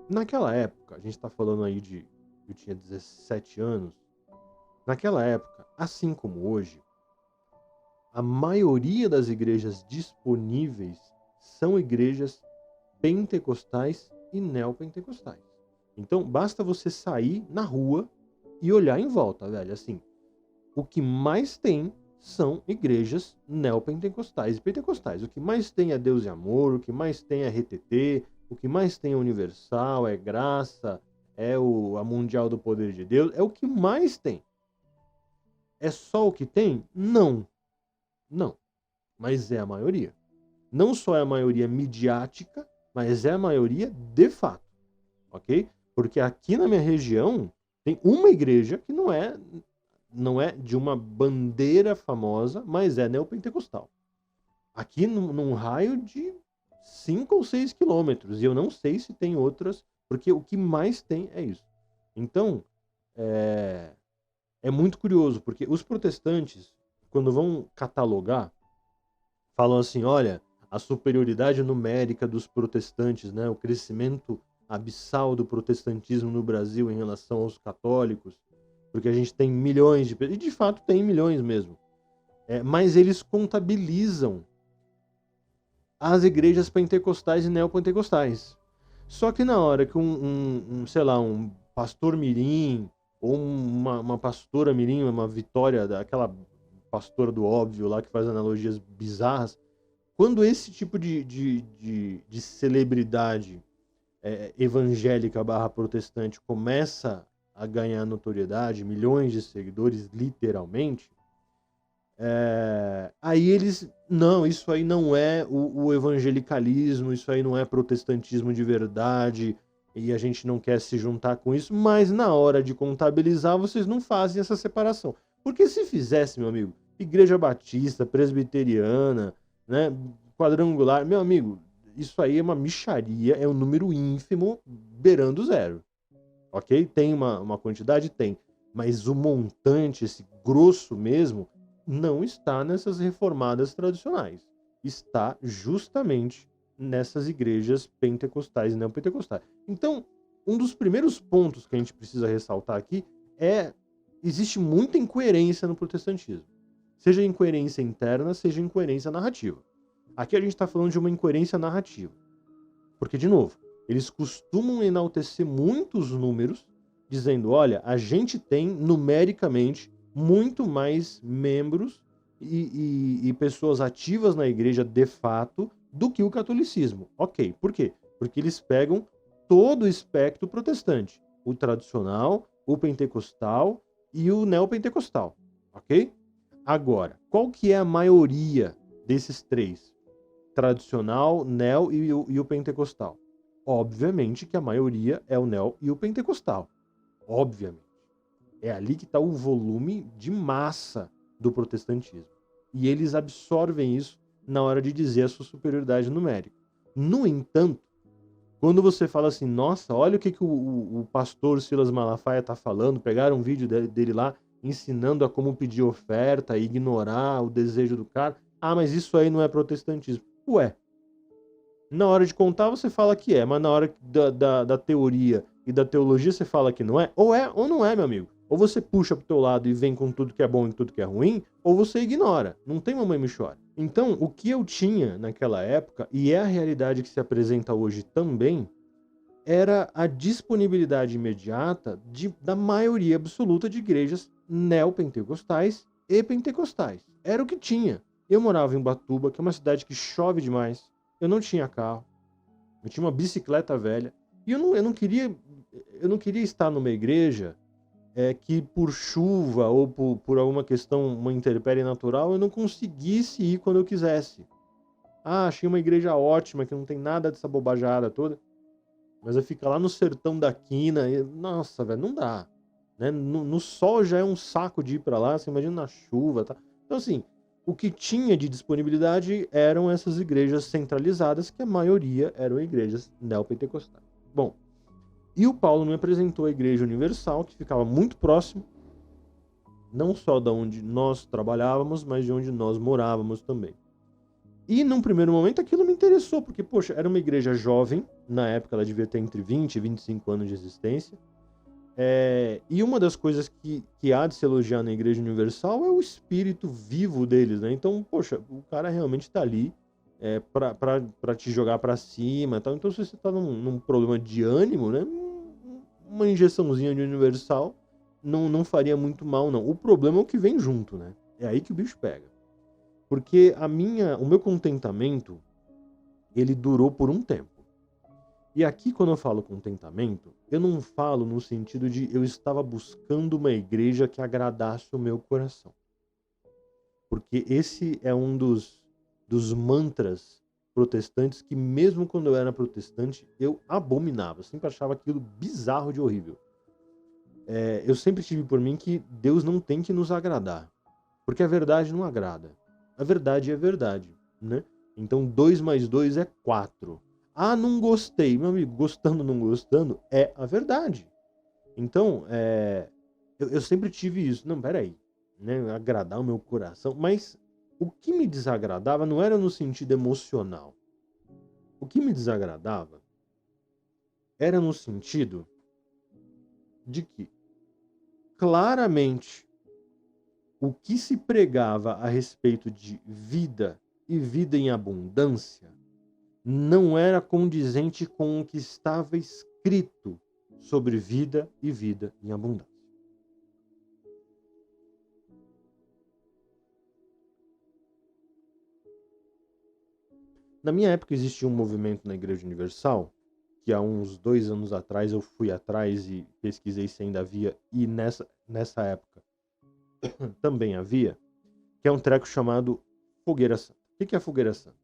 naquela época, a gente está falando aí de... Eu tinha 17 anos. Naquela época, assim como hoje, a maioria das igrejas disponíveis são igrejas pentecostais e neopentecostais. Então, basta você sair na rua e olhar em volta, velho. Assim, o que mais tem são igrejas neopentecostais e pentecostais. O que mais tem é Deus e Amor, o que mais tem é RTT, o que mais tem é Universal, é Graça, a Mundial do Poder de Deus, é o que mais tem. É só o que tem? Não. Não. Mas é a maioria. Não só é a maioria midiática, mas é a maioria de fato. Ok? Porque aqui na minha região tem uma igreja que não é de uma bandeira famosa, mas é neopentecostal. Aqui num raio de 5 ou 6 quilômetros. E eu não sei se tem outras, porque o que mais tem é isso. Então, é muito curioso, porque os protestantes, quando vão catalogar, falam assim, olha, a superioridade numérica dos protestantes, né, o crescimento abissal do protestantismo no Brasil em relação aos católicos, porque a gente tem milhões de pessoas, e de fato tem milhões mesmo, mas eles contabilizam as igrejas pentecostais e neopentecostais. Só que na hora que sei lá, um pastor mirim, ou uma pastora mirim, uma Vitória, aquela pastora do óbvio lá que faz analogias bizarras, quando esse tipo de celebridade evangélica barra protestante começa a ganhar notoriedade, milhões de seguidores, literalmente, aí eles, não, isso aí não é o evangelicalismo, isso aí não é protestantismo de verdade, e a gente não quer se juntar com isso, mas na hora de contabilizar, vocês não fazem essa separação. Porque se fizesse, meu amigo, Igreja Batista, Presbiteriana, né, quadrangular. Meu amigo, isso aí é uma mixaria, é um número ínfimo beirando zero. Ok? Tem uma quantidade? Tem. Mas o montante, esse grosso mesmo, não está nessas reformadas tradicionais. Está justamente nessas igrejas pentecostais e neopentecostais. Então, um dos primeiros pontos que a gente precisa ressaltar aqui é: existe muita incoerência no protestantismo. Seja incoerência interna, seja incoerência narrativa. Aqui a gente está falando de uma incoerência narrativa. Porque, de novo, eles costumam enaltecer muitos números, dizendo: olha, a gente tem numericamente muito mais membros e pessoas ativas na igreja de fato do que o catolicismo. Ok, por quê? Porque eles pegam todo o espectro protestante: o tradicional, o pentecostal e o neopentecostal. Ok? Agora, qual que é a maioria desses três? Tradicional, neo e o pentecostal. Obviamente que a maioria é o neo e o pentecostal. Obviamente. É ali que está o volume de massa do protestantismo. E eles absorvem isso na hora de dizer a sua superioridade numérica. No entanto, quando você fala assim: nossa, olha o que o pastor Silas Malafaia está falando, pegaram um vídeo dele lá ensinando a como pedir oferta, ignorar o desejo do cara. Ah, mas isso aí não é protestantismo. Ué, na hora de contar você fala que é, mas na hora da teoria e da teologia você fala que não é. Ou é ou não é, meu amigo. Ou você puxa pro teu lado e vem com tudo que é bom e tudo que é ruim, ou você ignora. Não tem mamãe me chora. Então, o que eu tinha naquela época, e é a realidade que se apresenta hoje também, era a disponibilidade imediata da maioria absoluta de igrejas neopentecostais e pentecostais. Era o que tinha. Eu morava em Ubatuba, que é uma cidade que chove demais. Eu não tinha carro. Eu tinha uma bicicleta velha. E eu não queria estar numa igreja que por chuva ou por alguma questão, uma intempérie natural, eu não conseguisse ir quando eu quisesse. Ah, achei uma igreja ótima, que não tem nada dessa bobajada toda. Mas aí fica lá no sertão da quina. Nossa, velho, não dá. Né? No sol já é um saco de ir pra lá, você imagina na chuva, tá? Então, assim, o que tinha de disponibilidade eram essas igrejas centralizadas, que a maioria eram igrejas neopentecostais. Bom, e o Paulo me apresentou a Igreja Universal, que ficava muito próximo, não só da onde nós trabalhávamos, mas de onde nós morávamos também. E num primeiro momento aquilo me interessou, porque, poxa, era uma igreja jovem, na época ela devia ter entre 20 e 25 anos de existência. E uma das coisas que há de se elogiar na Igreja Universal é o espírito vivo deles, né? Então, poxa, o cara realmente tá ali pra te jogar pra cima e tal. Então, se você tá num problema de ânimo, né? Uma injeçãozinha de Universal não faria muito mal, não. O problema é o que vem junto, né? É aí que o bicho pega. Porque o meu contentamento, ele durou por um tempo. E aqui, quando eu falo contentamento, eu não falo no sentido de eu estava buscando uma igreja que agradasse o meu coração. Porque esse é um dos mantras protestantes que, mesmo quando eu era protestante, eu abominava. Eu sempre achava aquilo bizarro de horrível. Eu sempre tive por mim que Deus não tem que nos agradar. Porque a verdade não agrada. A verdade é verdade, né? Então 2 mais 2 é 4. Ah, não gostei. Meu amigo, gostando ou não gostando é a verdade. Então, eu sempre tive isso. Não, peraí. Né? Agradar o meu coração. Mas o que me desagradava não era no sentido emocional. O que me desagradava era no sentido de que, claramente, o que se pregava a respeito de vida e vida em abundância não era condizente com o que estava escrito sobre vida e vida em abundância. Na minha época existia um movimento na Igreja Universal, que há uns 2 anos atrás eu fui atrás e pesquisei se ainda havia, e nessa época também havia, que é um treco chamado Fogueira Santa. O que é a Fogueira Santa?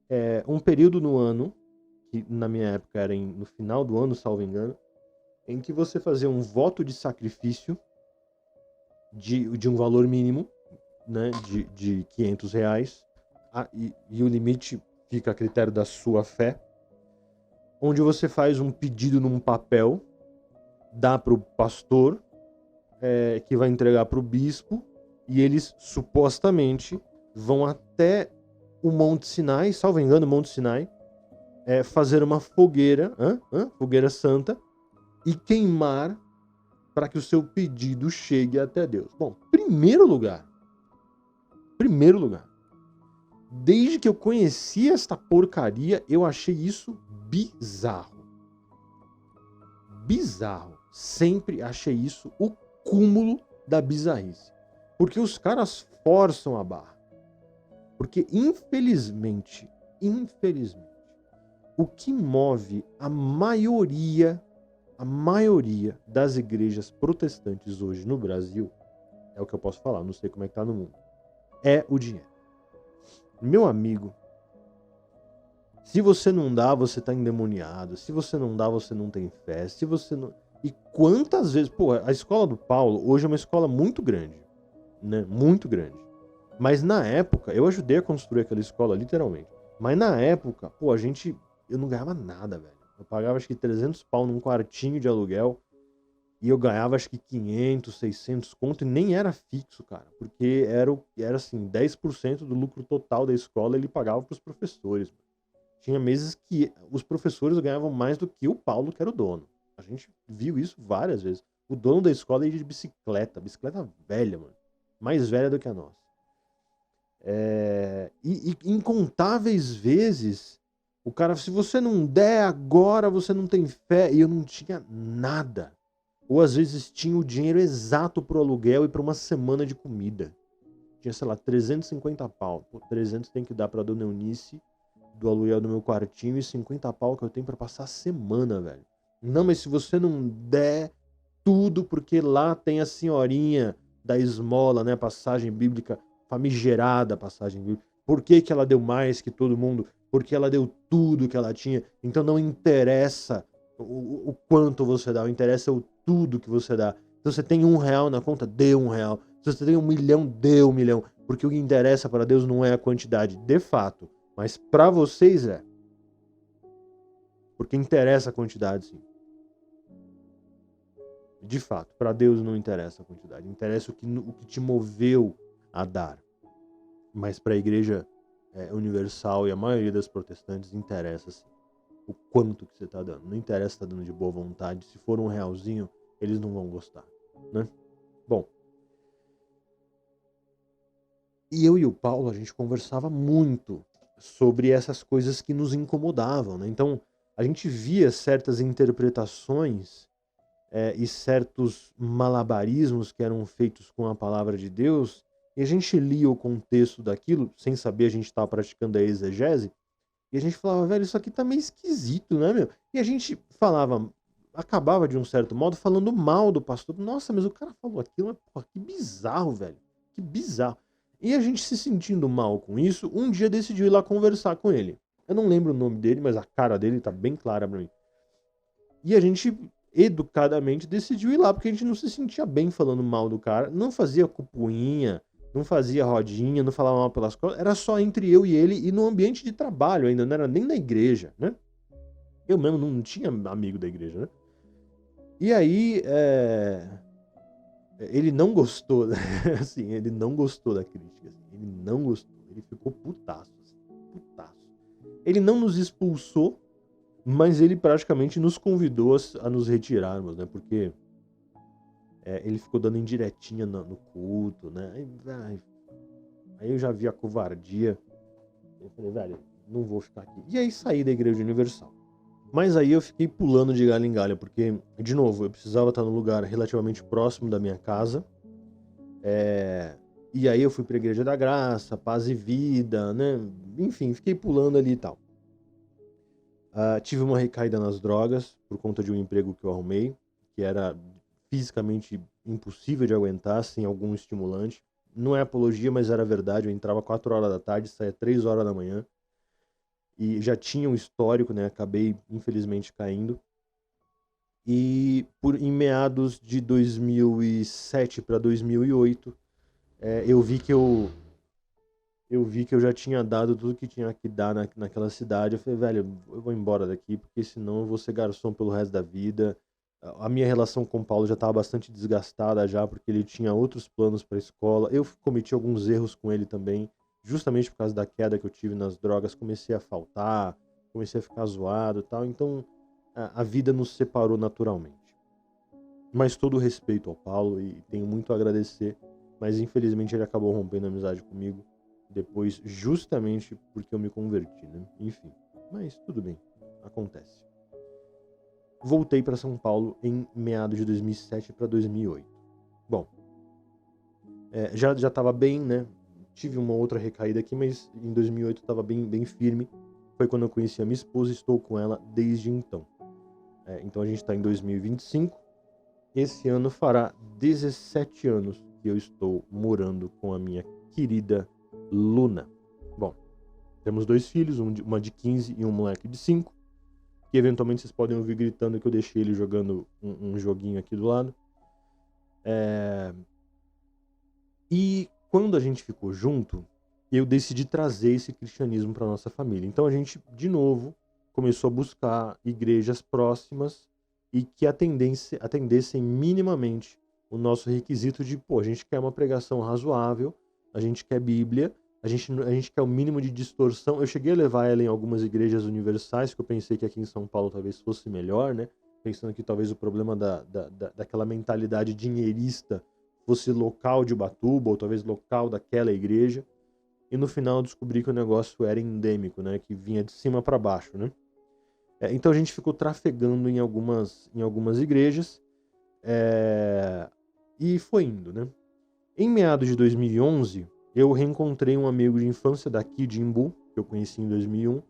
É um período no ano, que na minha época era no final do ano, salvo engano, em que você fazia um voto de sacrifício de um valor mínimo, né, de R$ 500, e o limite fica a critério da sua fé, onde você faz um pedido num papel, dá para o pastor, que vai entregar para o bispo, e eles supostamente vão até o Monte Sinai, salvo engano, o Monte Sinai, fazer uma fogueira, fogueira santa, e queimar para que o seu pedido chegue até Deus. Bom, primeiro lugar, desde que eu conheci esta porcaria, eu achei isso bizarro. Bizarro. Sempre achei isso o cúmulo da bizarrice. Porque os caras forçam a barra. Porque, infelizmente, o que move a maioria das igrejas protestantes hoje no Brasil, é o que eu posso falar, não sei como é que tá no mundo, é o dinheiro. Meu amigo, se você não dá, você tá endemoniado. Se você não dá, você não tem fé. Se você não... E quantas vezes... Pô, a escola do Paulo hoje é uma escola muito grande, né? Muito grande. Mas na época, eu ajudei a construir aquela escola, literalmente. Mas na época, pô, eu não ganhava nada, velho. Eu pagava acho que 300 pau num quartinho de aluguel e eu ganhava acho que 500, 600 conto e nem era fixo, cara. Porque era assim, 10% do lucro total da escola ele pagava pros professores. Tinha meses que os professores ganhavam mais do que o Paulo, que era o dono. A gente viu isso várias vezes. O dono da escola ia de bicicleta velha, mano. Mais velha do que a nossa. E incontáveis vezes, o cara, se você não der agora, você não tem fé. E eu não tinha nada. Ou às vezes tinha o dinheiro exato pro aluguel e pra uma semana de comida. Tinha, sei lá, 350 pau. Pô, 300 tem que dar pra dona Eunice do aluguel do meu quartinho e 50 pau que eu tenho pra passar a semana, velho. Não, mas se você não der tudo, porque lá tem a senhorinha da esmola, né? Passagem bíblica, famigerada passagem bíblica. Por que que ela deu mais que todo mundo? Porque ela deu tudo que ela tinha. Então não interessa o quanto você dá, o interessa é o tudo que você dá. Se você tem R$ 1 na conta, dê R$ 1. Se você tem 1 milhão, dê 1 milhão. Porque o que interessa para Deus não é a quantidade, de fato. Mas para vocês é. Porque interessa a quantidade, sim. De fato, para Deus não interessa a quantidade. Interessa o que te moveu a dar. Mas para a igreja universal e a maioria das protestantes interessa, sim, o quanto que você está dando. Não interessa se está dando de boa vontade. Se for R$ 1, eles não vão gostar, né? Bom. E eu e o Paulo, a gente conversava muito sobre essas coisas que nos incomodavam, né? Então, a gente via certas interpretações e certos malabarismos que eram feitos com a palavra de Deus, e a gente lia o contexto daquilo, sem saber a gente estava praticando a exegese, e a gente falava, velho, isso aqui tá meio esquisito, né, meu? E a gente acabava de um certo modo falando mal do pastor. Nossa, mas o cara falou aquilo, mas, porra, que bizarro, velho. Que bizarro. E a gente se sentindo mal com isso, um dia decidiu ir lá conversar com ele. Eu não lembro o nome dele, mas a cara dele tá bem clara pra mim. E a gente, educadamente, decidiu ir lá, porque a gente não se sentia bem falando mal do cara. Não fazia cupuinha, não fazia rodinha, não falava mal pelas costas. Era só entre eu e ele e no ambiente de trabalho ainda, não era nem na igreja, né? Eu mesmo não tinha amigo da igreja, né? E aí, ele não gostou, assim, ele não gostou da crítica, assim, ele não gostou, ele ficou putaço, assim, putaço. Ele não nos expulsou, mas ele praticamente nos convidou a nos retirarmos, né? Porque ele ficou dando indiretinha no culto, né? Aí eu já vi a covardia. Eu falei, velho, não vou ficar aqui. E aí saí da Igreja Universal. Mas aí eu fiquei pulando de galho em galho, porque, de novo, eu precisava estar num lugar relativamente próximo da minha casa. E aí eu fui pra Igreja da Graça, Paz e Vida, né? Enfim, fiquei pulando ali e tal. Tive uma recaída nas drogas por conta de um emprego que eu arrumei, que era fisicamente impossível de aguentar sem algum estimulante. Não é apologia, mas era verdade. Eu entrava 4 horas da tarde, saía 3 horas da manhã. E já tinha um histórico, né? Acabei, infelizmente, caindo. E em meados de 2007 para 2008, eu vi que eu eu vi que eu já tinha dado tudo que tinha que dar naquela cidade. Eu falei, velho, eu vou embora daqui, porque senão eu vou ser garçom pelo resto da vida. A minha relação com o Paulo já estava bastante desgastada já, porque ele tinha outros planos para a escola. Eu cometi alguns erros com ele também, justamente por causa da queda que eu tive nas drogas. Comecei a faltar, comecei a ficar zoado e tal. Então, a vida nos separou naturalmente. Mas todo o respeito ao Paulo e tenho muito a agradecer, mas infelizmente ele acabou rompendo a amizade comigo depois, justamente porque eu me converti, né? Enfim, mas tudo bem, acontece. Voltei para São Paulo em meados de 2007 para 2008. Bom, já estava bem, né? Tive uma outra recaída aqui, mas em 2008 estava bem firme. Foi quando eu conheci a minha esposa e estou com ela desde então. Então a gente está em 2025. Esse ano fará 17 anos que eu estou morando com a minha querida Luna. Bom, temos 2 filhos, uma de 15 e um moleque de 5, que eventualmente vocês podem ouvir gritando que eu deixei ele jogando um joguinho aqui do lado. E quando a gente ficou junto, eu decidi trazer esse cristianismo para nossa família. Então a gente, de novo, começou a buscar igrejas próximas e que atendessem minimamente o nosso requisito de, a gente quer uma pregação razoável, a gente quer Bíblia, a gente quer o mínimo de distorção. Eu cheguei a levar ela em algumas igrejas universais, que eu pensei que aqui em São Paulo talvez fosse melhor, né? Pensando que talvez o problema daquela mentalidade dinheirista fosse local de Ubatuba, ou talvez local daquela igreja. E no final eu descobri que o negócio era endêmico, né? Que vinha de cima para baixo, né? Então a gente ficou trafegando em algumas igrejas e foi indo, né? Em meados de 2011, eu reencontrei um amigo de infância daqui de Imbu, que eu conheci em 2001,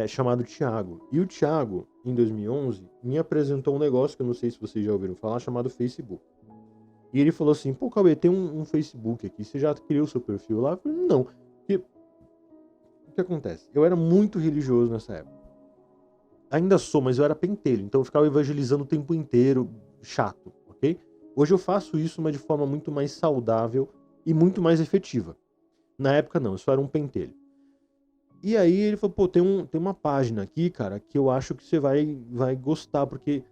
chamado Thiago. E o Thiago, em 2011, me apresentou um negócio que eu não sei se vocês já ouviram falar, chamado Facebook. E ele falou assim, Cauê, tem um Facebook aqui, você já criou seu perfil lá? Eu falei, não. Porque, o que acontece? Eu era muito religioso nessa época. Ainda sou, mas eu era pentelho, então eu ficava evangelizando o tempo inteiro, chato, ok? Hoje eu faço isso, mas de forma muito mais saudável e muito mais efetiva. Na época não, eu só era um pentelho. E aí ele falou, tem uma página aqui, cara, que eu acho que você vai gostar, porque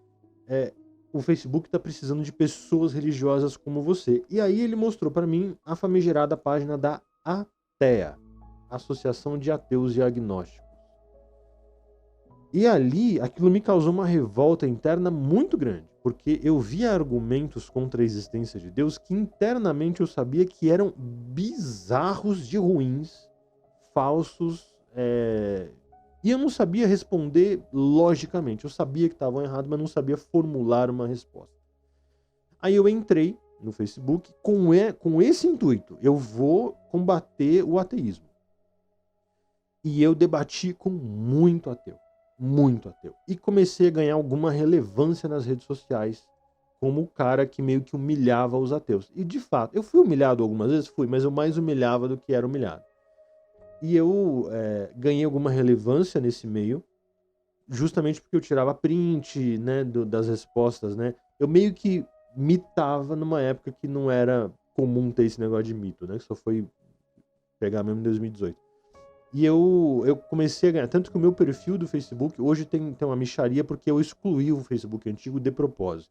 o Facebook tá precisando de pessoas religiosas como você. E aí ele mostrou para mim a famigerada página da ATEA, Associação de Ateus e Agnósticos. E ali, aquilo me causou uma revolta interna muito grande, porque eu via argumentos contra a existência de Deus que internamente eu sabia que eram bizarros de ruins, falsos, e eu não sabia responder logicamente. Eu sabia que estavam errados, mas não sabia formular uma resposta. Aí eu entrei no Facebook com esse intuito. Eu vou combater o ateísmo. E eu debati com muito ateu. Muito ateu. E comecei a ganhar alguma relevância nas redes sociais como o cara que meio que humilhava os ateus. E de fato, eu fui humilhado algumas vezes? Fui, mas eu mais humilhava do que era humilhado. E eu ganhei alguma relevância nesse meio, justamente porque eu tirava print, né, das respostas, né? Eu meio que mitava numa época que não era comum ter esse negócio de mito, né? Que só foi pegar mesmo em 2018. E eu comecei a ganhar. Tanto que o meu perfil do Facebook hoje tem uma mixaria porque eu excluí o Facebook antigo de propósito.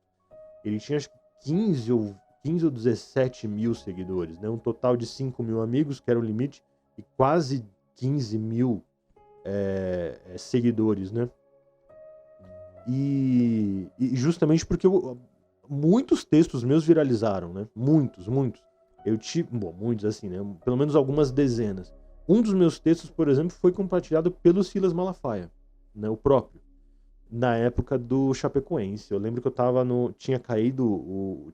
Ele tinha acho que 15 ou 17 mil seguidores, né? Um total de 5 mil amigos, que era o limite, e quase 15 mil seguidores, né? E justamente porque muitos textos meus viralizaram, né? Muitos. Eu tive, muitos assim, né? Pelo menos algumas dezenas. Um dos meus textos, por exemplo, foi compartilhado pelo Silas Malafaia, né? O próprio. Na época do Chapecoense. Eu lembro que eu tava tinha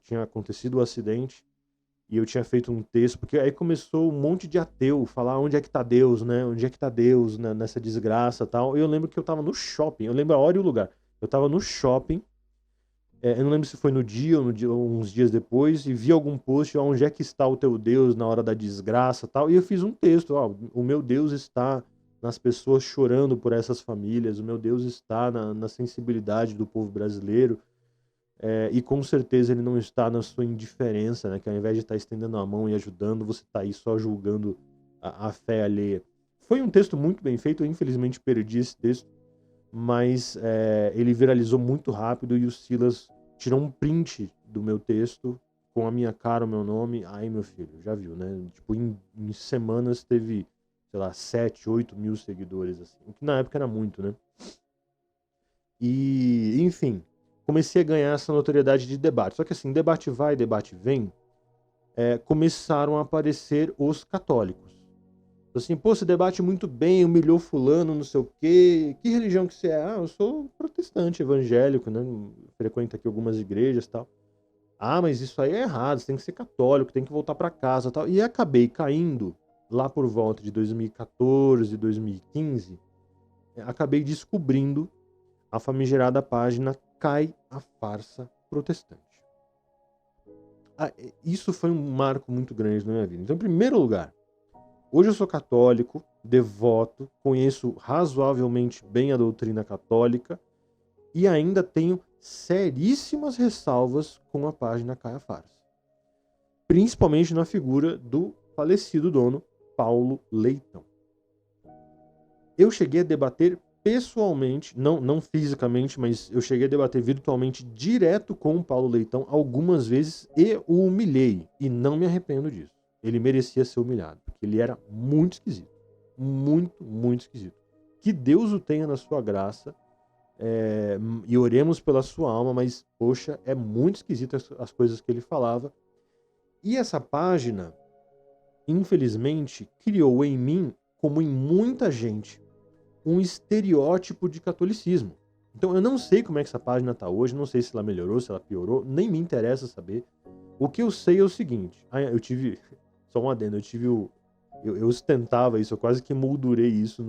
tinha acontecido o acidente e eu tinha feito um texto, porque aí começou um monte de ateu falar onde é que tá Deus, né? Onde é que tá Deus nessa desgraça e tal. E eu lembro que eu tava no shopping, eu lembro a hora e o lugar. Eu tava no shopping, eu não lembro se foi no dia ou uns dias depois, e vi algum post, onde é que está o teu Deus na hora da desgraça e tal. E eu fiz um texto, o meu Deus está nas pessoas chorando por essas famílias, o meu Deus está na sensibilidade do povo brasileiro. E com certeza ele não está na sua indiferença, né? Que ao invés de estar estendendo a mão e ajudando, você está aí só julgando a fé alheia. Foi um texto muito bem feito, eu infelizmente perdi esse texto, mas ele viralizou muito rápido e o Silas tirou um print do meu texto com a minha cara, o meu nome. Aí, meu filho, já viu, né? Tipo, em semanas teve, sei lá, 7, 8 mil seguidores, assim. O que na época era muito, né? E, enfim, comecei a ganhar essa notoriedade de debate. Só que assim, debate vai, debate vem, começaram a aparecer os católicos. Assim, pô, você debate muito bem, humilhou fulano, não sei o quê. Que religião que você é? Ah, eu sou protestante, evangélico, né? Frequento aqui algumas igrejas e tal. Ah, mas isso aí é errado, você tem que ser católico, tem que voltar pra casa e tal. E acabei caindo lá por volta de 2014, 2015, acabei descobrindo a famigerada página Cai a Farsa Protestante. Isso foi um marco muito grande na minha vida. Então, em primeiro lugar, hoje eu sou católico, devoto, conheço razoavelmente bem a doutrina católica e ainda tenho seríssimas ressalvas com a página Cai a Farsa. Principalmente na figura do falecido dono Paulo Leitão. Eu cheguei a debater pessoalmente, não fisicamente, mas eu cheguei a debater virtualmente direto com o Paulo Leitão algumas vezes e o humilhei. E não me arrependo disso. Ele merecia ser humilhado, porque ele era muito esquisito. Muito, muito esquisito. Que Deus o tenha na sua graça e oremos pela sua alma, mas, poxa, é muito esquisito as coisas que ele falava. E essa página, infelizmente, criou em mim, como em muita gente, um estereótipo de catolicismo. Então eu não sei como é que essa página tá hoje, não sei se ela melhorou, se ela piorou, nem me interessa saber. O que eu sei é o seguinte, eu tive, só um adendo, eu ostentava isso, eu quase que moldurei isso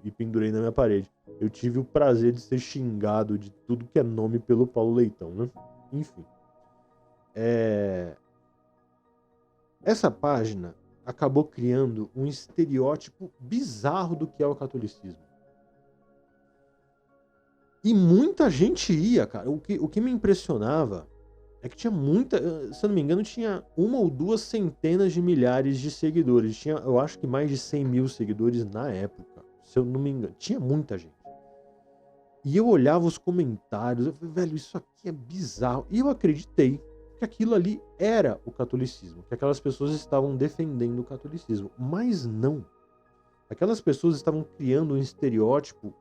e pendurei na minha parede. Eu tive o prazer de ser xingado de tudo que é nome pelo Paulo Leitão, né? Enfim. Essa página acabou criando um estereótipo bizarro do que é o catolicismo. E muita gente ia, cara. O que me impressionava é que tinha muita. Se eu não me engano, tinha 1 ou 2 centenas de milhares de seguidores. Tinha, eu acho que mais de 100 mil seguidores na época. Se eu não me engano. Tinha muita gente. E eu olhava os comentários. Eu falei, velho, isso aqui é bizarro. E eu acreditei que aquilo ali era o catolicismo. Que aquelas pessoas estavam defendendo o catolicismo. Mas não. Aquelas pessoas estavam criando um estereótipo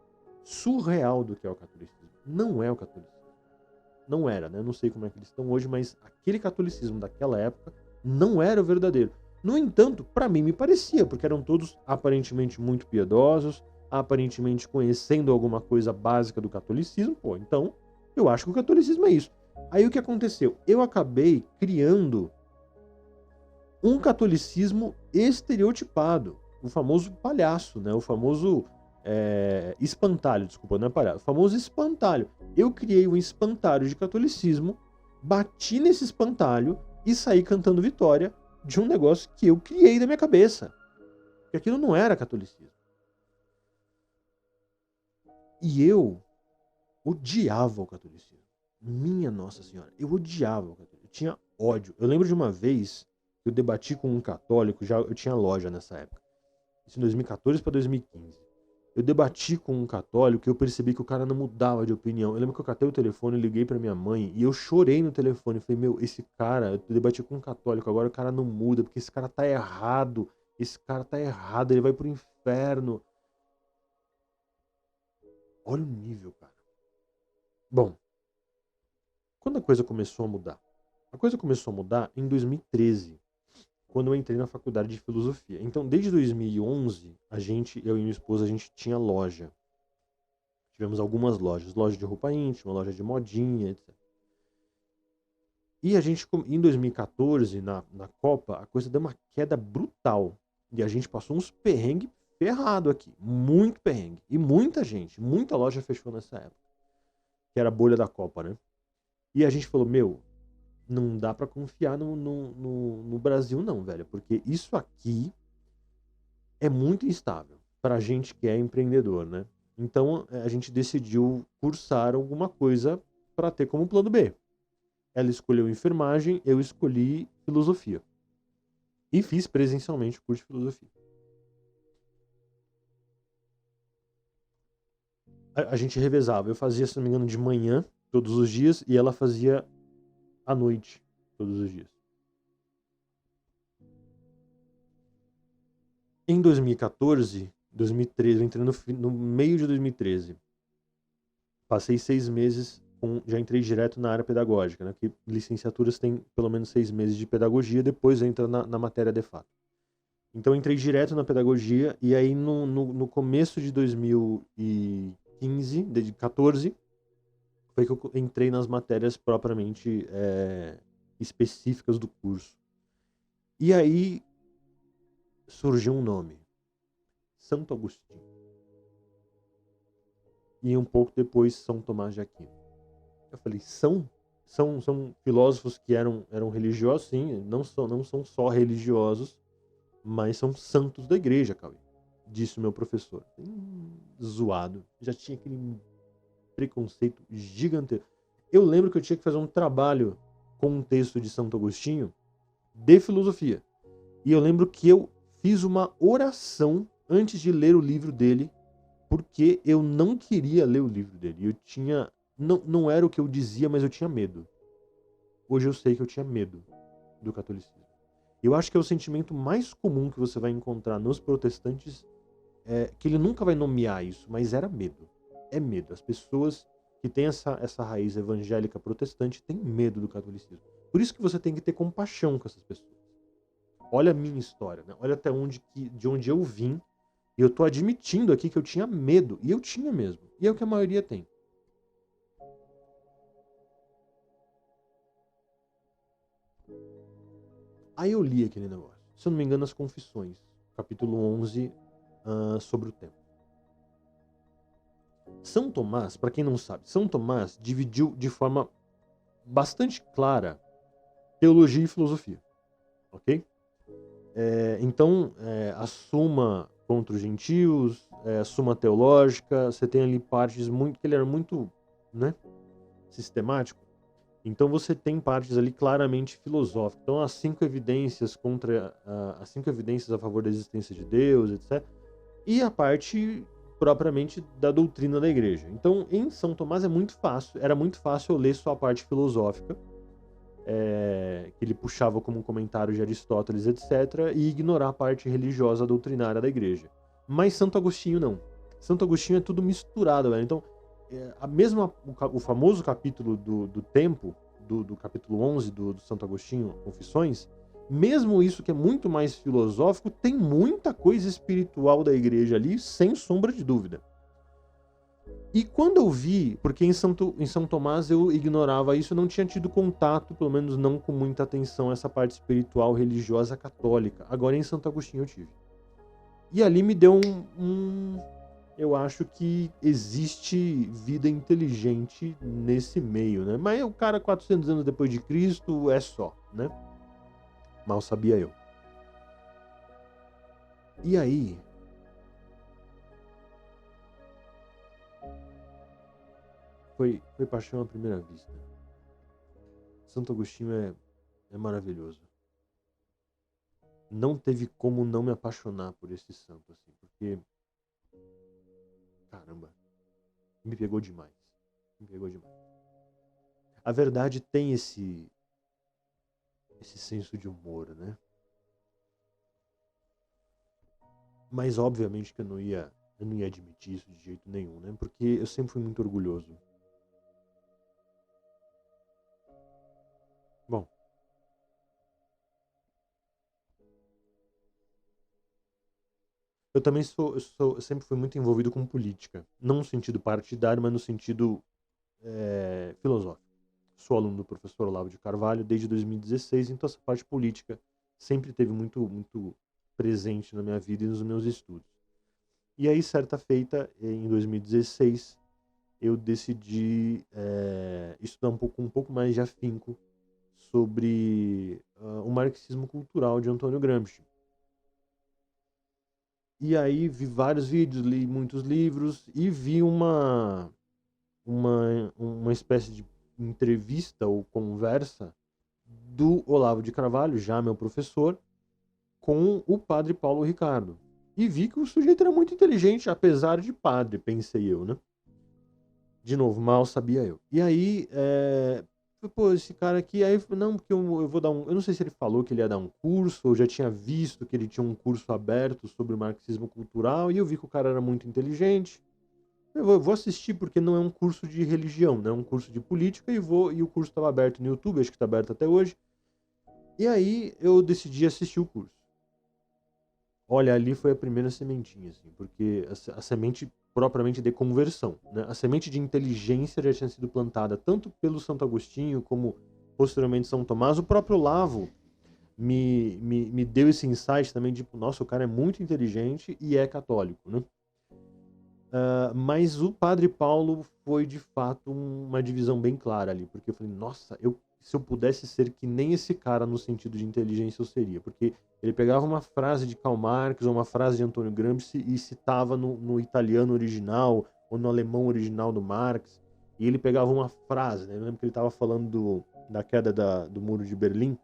surreal do que é o catolicismo. Não é o catolicismo. Não era, né? Não sei como é que eles estão hoje, mas aquele catolicismo daquela época não era o verdadeiro. No entanto, para mim me parecia, porque eram todos aparentemente muito piedosos, aparentemente conhecendo alguma coisa básica do catolicismo. Pô, então eu acho que o catolicismo é isso. Aí o que aconteceu? Eu acabei criando um catolicismo estereotipado, o famoso palhaço, né? O famoso espantalho, desculpa, não é palhaço, o famoso espantalho. Eu criei um espantalho de catolicismo, bati nesse espantalho e saí cantando vitória de um negócio que eu criei na minha cabeça. Porque aquilo não era catolicismo. E eu odiava o catolicismo. Minha Nossa Senhora, eu odiava o catolicismo. Eu tinha ódio. Eu lembro de uma vez que eu debati com um católico, eu tinha loja nessa época. Isso em 2014 para 2015. Eu debati com um católico e eu percebi que o cara não mudava de opinião. Eu lembro que eu catei o telefone, liguei pra minha mãe e eu chorei no telefone. Falei, meu, esse cara, eu debati com um católico, agora o cara não muda, porque esse cara tá errado. Esse cara tá errado, ele vai pro inferno. Olha o nível, cara. Bom, quando a coisa começou a mudar? A coisa começou a mudar em 2013, quando eu entrei na faculdade de filosofia. Então, desde 2011, eu e minha esposa, a gente tinha loja. Tivemos algumas lojas. Loja de roupa íntima, loja de modinha, etc. E a gente, em 2014, na Copa, a coisa deu uma queda brutal. E a gente passou uns perrengues ferrado aqui. Muito perrengue. E muita gente, muita loja fechou nessa época. Que era a bolha da Copa, né? E a gente falou, meu, não dá pra confiar no Brasil não, velho. Porque isso aqui é muito instável pra gente que é empreendedor, né? Então a gente decidiu cursar alguma coisa para ter como plano B. Ela escolheu enfermagem, eu escolhi filosofia. E fiz presencialmente o curso de filosofia. A gente revezava. Eu fazia, se não me engano, de manhã, todos os dias, e ela fazia à noite, todos os dias. Em 2014, 2013, eu entrei no meio de 2013. Passei 6 meses, já entrei direto na área pedagógica, né? Que licenciaturas tem pelo menos 6 meses de pedagogia, depois entra na matéria de fato. Então eu entrei direto na pedagogia, e aí no começo de 2015, de 14, foi que eu entrei nas matérias propriamente específicas do curso. E aí surgiu um nome, Santo Agostinho. E um pouco depois, São Tomás de Aquino. Eu falei, são filósofos que eram religiosos, sim, não são só religiosos, mas são santos da igreja, Cauê, disse o meu professor. Zoado, já tinha aquele preconceito gigantesco. Eu lembro que eu tinha que fazer um trabalho com um texto de Santo Agostinho de filosofia. E eu lembro que eu fiz uma oração antes de ler o livro dele, porque eu não queria ler o livro dele. Eu tinha... Não era o que eu dizia, mas eu tinha medo. Hoje eu sei que eu tinha medo do catolicismo. Eu acho que é o sentimento mais comum que você vai encontrar nos protestantes, que ele nunca vai nomear isso, mas era medo. É medo. As pessoas que têm essa raiz evangélica protestante têm medo do catolicismo. Por isso que você tem que ter compaixão com essas pessoas. Olha a minha história, né? Olha até de onde eu vim. E eu tô admitindo aqui que eu tinha medo. E eu tinha mesmo. E é o que a maioria tem. Aí eu li aquele negócio. Se eu não me engano, as Confissões. Capítulo 11, sobre o tempo. São Tomás, para quem não sabe, São Tomás dividiu de forma bastante clara teologia e filosofia. Ok? Então, a Suma contra os gentios, a Suma teológica, você tem ali partes muito... que ele era muito, né, sistemático. Então você tem partes ali claramente filosóficas. Então as 5 evidências as 5 evidências a favor da existência de Deus, etc. E a parte propriamente da doutrina da igreja. Então em São Tomás era muito fácil eu ler só a parte filosófica, que ele puxava como um comentário de Aristóteles, etc., e ignorar a parte religiosa doutrinária da igreja. Mas Santo Agostinho não. Santo Agostinho é tudo misturado, velho. Então, o famoso capítulo do tempo, do capítulo 11 do Santo Agostinho, Confissões, mesmo isso que é muito mais filosófico, tem muita coisa espiritual da igreja ali, sem sombra de dúvida. E quando eu vi, porque em São Tomás eu ignorava isso, eu não tinha tido contato, pelo menos não com muita atenção, essa parte espiritual religiosa católica. Agora em Santo Agostinho eu tive. E ali me deu eu acho que existe vida inteligente nesse meio, né? Mas o cara 400 anos depois de Cristo é só, né? Mal sabia eu. E aí... Foi paixão à primeira vista. Santo Agostinho é maravilhoso. Não teve como não me apaixonar por esse santo, assim, porque... Caramba, me pegou demais. Me pegou demais. A verdade tem esse senso de humor, né? Mas obviamente que eu não ia admitir isso de jeito nenhum, né? Porque eu sempre fui muito orgulhoso. Bom, eu também eu sempre fui muito envolvido com política. Não no sentido partidário, mas no sentido filosófico. Sou aluno do professor Olavo de Carvalho desde 2016, então essa parte política sempre esteve muito, muito presente na minha vida e nos meus estudos. E aí, certa feita, em 2016, eu decidi estudar um pouco mais de afinco sobre o marxismo cultural de Antônio Gramsci. E aí vi vários vídeos, li muitos livros e vi uma espécie de entrevista ou conversa do Olavo de Carvalho, já meu professor, com o padre Paulo Ricardo. E vi que o sujeito era muito inteligente, apesar de padre, pensei eu, né? De novo, mal sabia eu. E aí, pô, esse cara aqui, aí, não, porque eu vou dar um. Eu não sei se ele falou que ele ia dar um curso, ou já tinha visto que ele tinha um curso aberto sobre o marxismo cultural, e eu vi que o cara era muito inteligente. Eu vou assistir porque não é um curso de religião, né? É um curso de política e o curso estava aberto no YouTube, acho que está aberto até hoje. E aí eu decidi assistir o curso. Olha, ali foi a primeira sementinha, assim, porque a semente propriamente de conversão, né? A semente de inteligência já tinha sido plantada tanto pelo Santo Agostinho como posteriormente São Tomás. O próprio Lavo me deu esse insight também de, tipo, nossa, o cara é muito inteligente e é católico, né? Mas o Padre Paulo foi de fato uma divisão bem clara ali, porque eu falei, nossa, se eu pudesse ser que nem esse cara no sentido de inteligência eu seria, porque ele pegava uma frase de Karl Marx ou uma frase de Antônio Gramsci e citava no italiano original ou no alemão original do Marx, e ele pegava uma frase, né? Eu lembro que ele estava falando da queda do Muro de Berlim,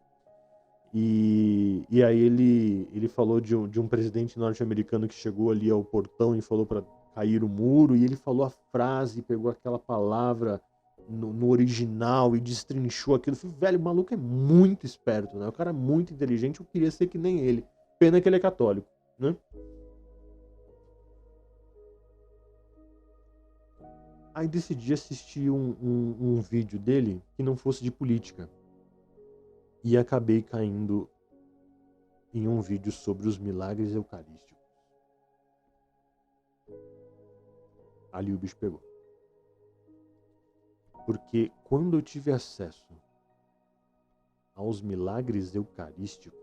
e aí ele falou de um presidente norte-americano que chegou ali ao portão e falou para cair o muro, e ele falou a frase, pegou aquela palavra no original e destrinchou aquilo. Eu falei, velho, o maluco é muito esperto, né? O cara é muito inteligente, eu queria ser que nem ele. Pena que ele é católico, né? Aí decidi assistir um vídeo dele que não fosse de política. E acabei caindo em um vídeo sobre os milagres eucarísticos. Ali o bicho pegou. Porque quando eu tive acesso aos milagres eucarísticos,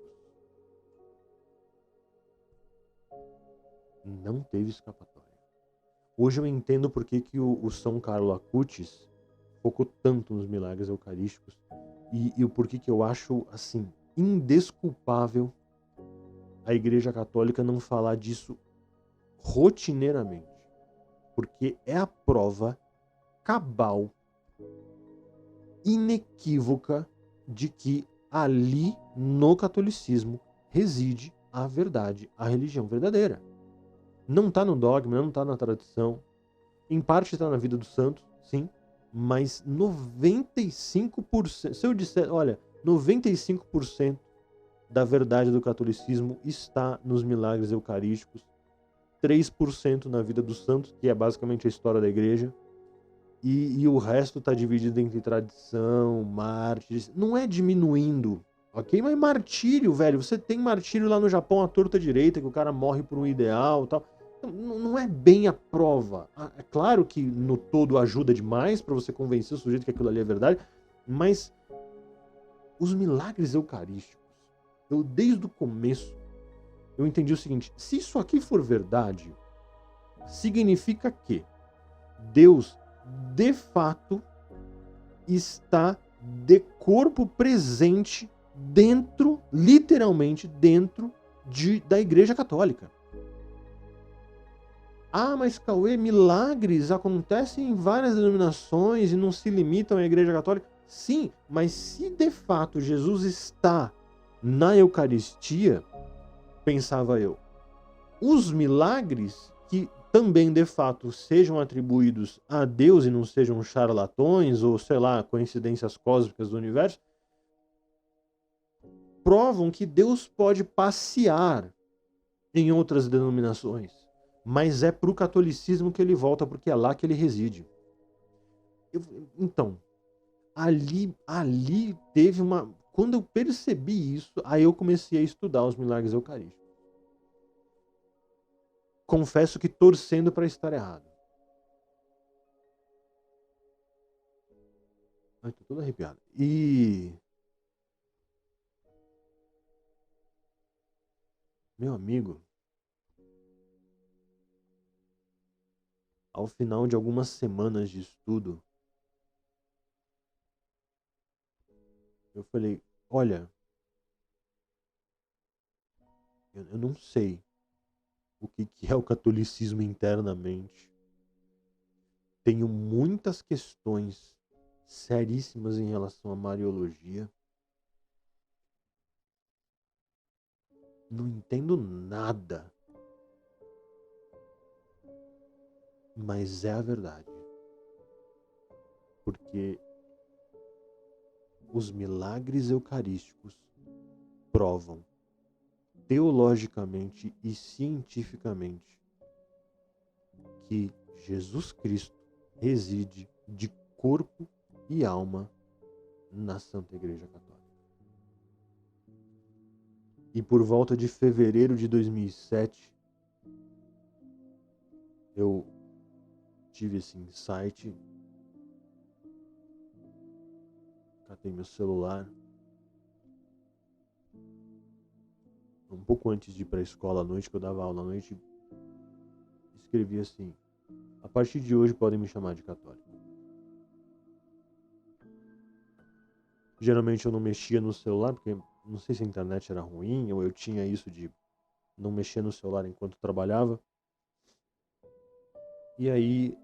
não teve escapatória. Hoje eu entendo por que o São Carlo Acutis focou tanto nos milagres eucarísticos e o porquê que eu acho, assim, indesculpável a Igreja Católica não falar disso rotineiramente. Porque é a prova cabal, inequívoca, de que ali no catolicismo reside a verdade, a religião verdadeira. Não está no dogma, não está na tradição. Em parte está na vida dos santos, sim, mas 95%, se eu disser, olha, 95% da verdade do catolicismo está nos milagres eucarísticos, 3% na vida dos santos, que é basicamente a história da igreja, e o resto está dividido entre tradição, mártires. Não é diminuindo, ok? Mas martírio, velho. Você tem martírio lá no Japão à torta direita, que o cara morre por um ideal e tal. Não é bem a prova. É claro que no todo ajuda demais para você convencer o sujeito que aquilo ali é verdade, mas os milagres eucarísticos, eu desde o começo, eu entendi o seguinte: se isso aqui for verdade, significa que Deus, de fato, está de corpo presente dentro, literalmente dentro da Igreja Católica. Ah, mas Cauê, milagres acontecem em várias denominações e não se limitam à Igreja Católica. Sim, mas se de fato Jesus está na Eucaristia, pensava eu, os milagres que também de fato sejam atribuídos a Deus e não sejam charlatões ou, sei lá, coincidências cósmicas do universo, provam que Deus pode passear em outras denominações, mas é para o catolicismo que ele volta, porque é lá que ele reside. Então, ali teve uma. Quando eu percebi isso, aí eu comecei a estudar os milagres eucarísticos. Confesso que torcendo para estar errado. Ai, tô todo arrepiado. Meu amigo, ao final de algumas semanas de estudo, eu falei: olha, eu não sei o que é o catolicismo internamente. Tenho muitas questões seríssimas em relação à Mariologia. Não entendo nada, mas é a verdade. porque os milagres eucarísticos provam teologicamente e cientificamente que Jesus Cristo reside de corpo e alma na Santa Igreja Católica. E por volta de fevereiro de 2007, eu tive esse insight, catei meu celular, um pouco antes de ir para a escola à noite, que eu dava aula à noite, escrevi assim: a partir de hoje podem me chamar de católico. Geralmente eu não mexia no celular, porque não sei se a internet era ruim, ou eu tinha isso de não mexer no celular enquanto trabalhava. E aí,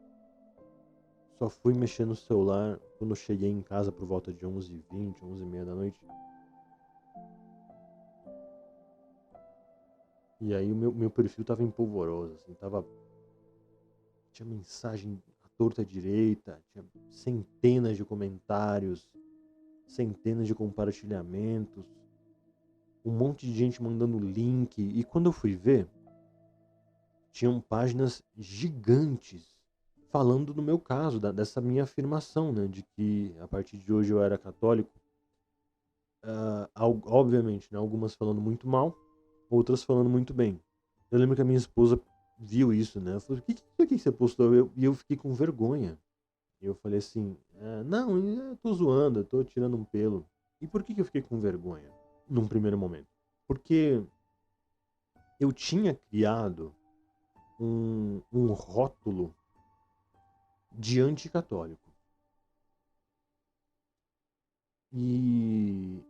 só fui mexer no celular quando eu cheguei em casa por volta de 11h20, 11h30 da noite. E aí o meu perfil tava empolvoroso, assim, tinha mensagem à torta à direita, tinha centenas de comentários, centenas de compartilhamentos, um monte de gente mandando link. E quando eu fui ver, tinham páginas gigantes falando do meu caso, dessa minha afirmação, né, de que a partir de hoje eu era católico. Obviamente, né, algumas falando muito mal, outras falando muito bem. Eu lembro que a minha esposa viu isso, né? Ela falou: o que é isso aqui que você postou? E eu fiquei com vergonha. E eu falei assim: não, eu tô zoando, eu tô tirando um pelo. E por que eu fiquei com vergonha num primeiro momento? Porque eu tinha criado um rótulo de anticatólico. E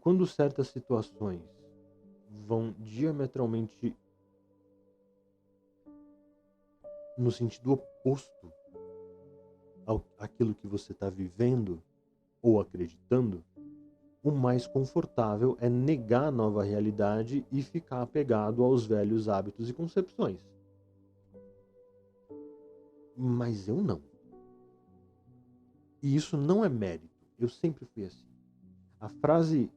quando certas situações vão diametralmente no sentido oposto àquilo que você está vivendo ou acreditando, o mais confortável é negar a nova realidade e ficar apegado aos velhos hábitos e concepções. Mas eu não. E isso não é mérito. Eu sempre fui assim. A frase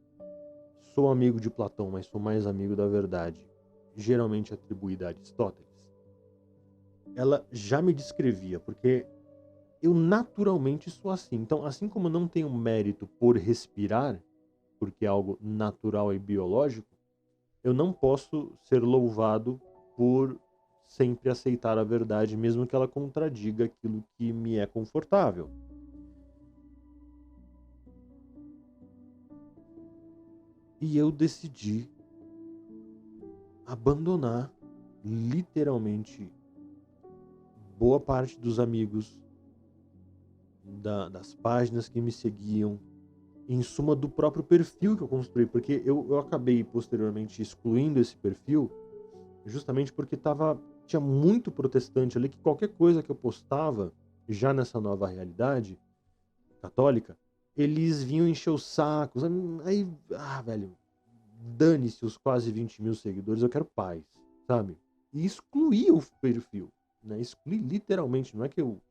"sou amigo de Platão, mas sou mais amigo da verdade", geralmente atribuída a Aristóteles, ela já me descrevia, porque eu naturalmente sou assim. Então, assim como eu não tenho mérito por respirar, porque é algo natural e biológico, eu não posso ser louvado por sempre aceitar a verdade, mesmo que ela contradiga aquilo que me é confortável. E eu decidi abandonar literalmente boa parte dos amigos, das páginas que me seguiam, em suma do próprio perfil que eu construí, porque eu acabei posteriormente excluindo esse perfil justamente porque tinha muito protestante ali que qualquer coisa que eu postava, já nessa nova realidade católica, eles vinham encher o saco. Aí, velho, dane-se os quase 20 mil seguidores, eu quero paz, sabe? E excluí o perfil, né? Excluí literalmente, não é que eu...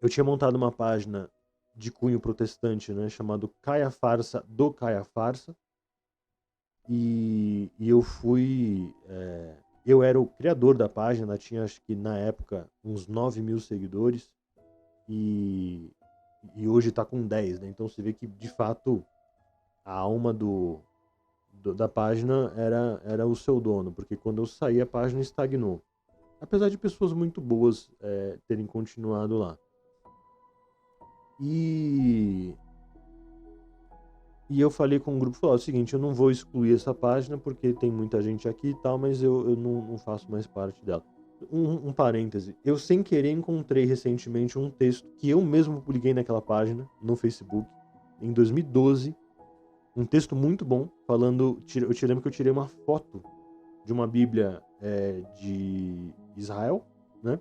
Eu tinha montado uma página de cunho protestante, né, chamado Caia Farsa do Caia Farsa, e eu fui... eu era o criador da página, tinha acho que na época uns 9 mil seguidores, e hoje tá com 10, né? Então você vê que de fato a alma da página era o seu dono, porque quando eu saí a página estagnou. Apesar de pessoas muito boas terem continuado lá. E eu falei com o grupo, falei: o seguinte, eu não vou excluir essa página porque tem muita gente aqui e tal, mas eu não faço mais parte dela. Um parêntese, eu sem querer encontrei recentemente um texto que eu mesmo publiquei naquela página, no Facebook, em 2012, um texto muito bom, falando, eu te lembro que eu tirei uma foto de uma Bíblia de Israel, né?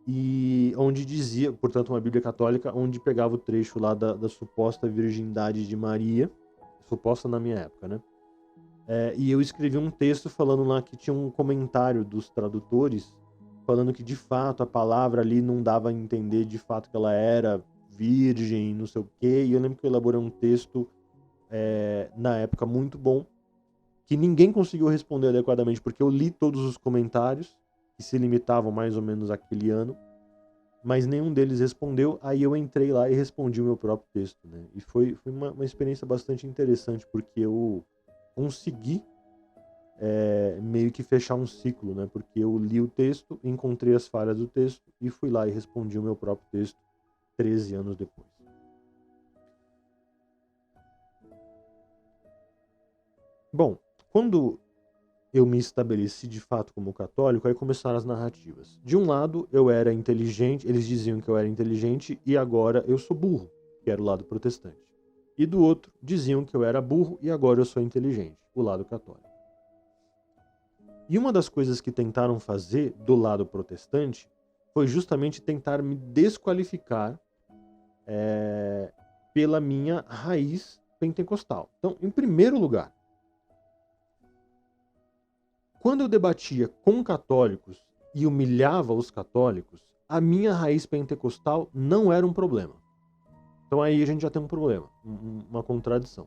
E onde dizia, portanto, uma Bíblia católica, onde pegava o trecho lá da suposta virgindade de Maria, suposta na minha época, né? E eu escrevi um texto falando lá que tinha um comentário dos tradutores falando que de fato a palavra ali não dava a entender de fato que ela era virgem, não sei o quê. E eu lembro que eu elaborei um texto na época muito bom, que ninguém conseguiu responder adequadamente, porque eu li todos os comentários, que se limitavam mais ou menos àquele ano, mas nenhum deles respondeu. Aí eu entrei lá e respondi o meu próprio texto, né? E foi uma experiência bastante interessante, porque eu consegui meio que fechar um ciclo, né? Porque eu li o texto, encontrei as falhas do texto e fui lá e respondi o meu próprio texto 13 anos depois. Bom, quando eu me estabeleci de fato como católico, aí começaram as narrativas. De um lado, eu era inteligente, eles diziam que eu era inteligente e agora eu sou burro, que era o lado protestante. E do outro, diziam que eu era burro e agora eu sou inteligente, o lado católico. E uma das coisas que tentaram fazer do lado protestante foi justamente tentar me desqualificar pela minha raiz pentecostal. Então, em primeiro lugar, quando eu debatia com católicos e humilhava os católicos, a minha raiz pentecostal não era um problema. Então aí a gente já tem um problema, uma contradição.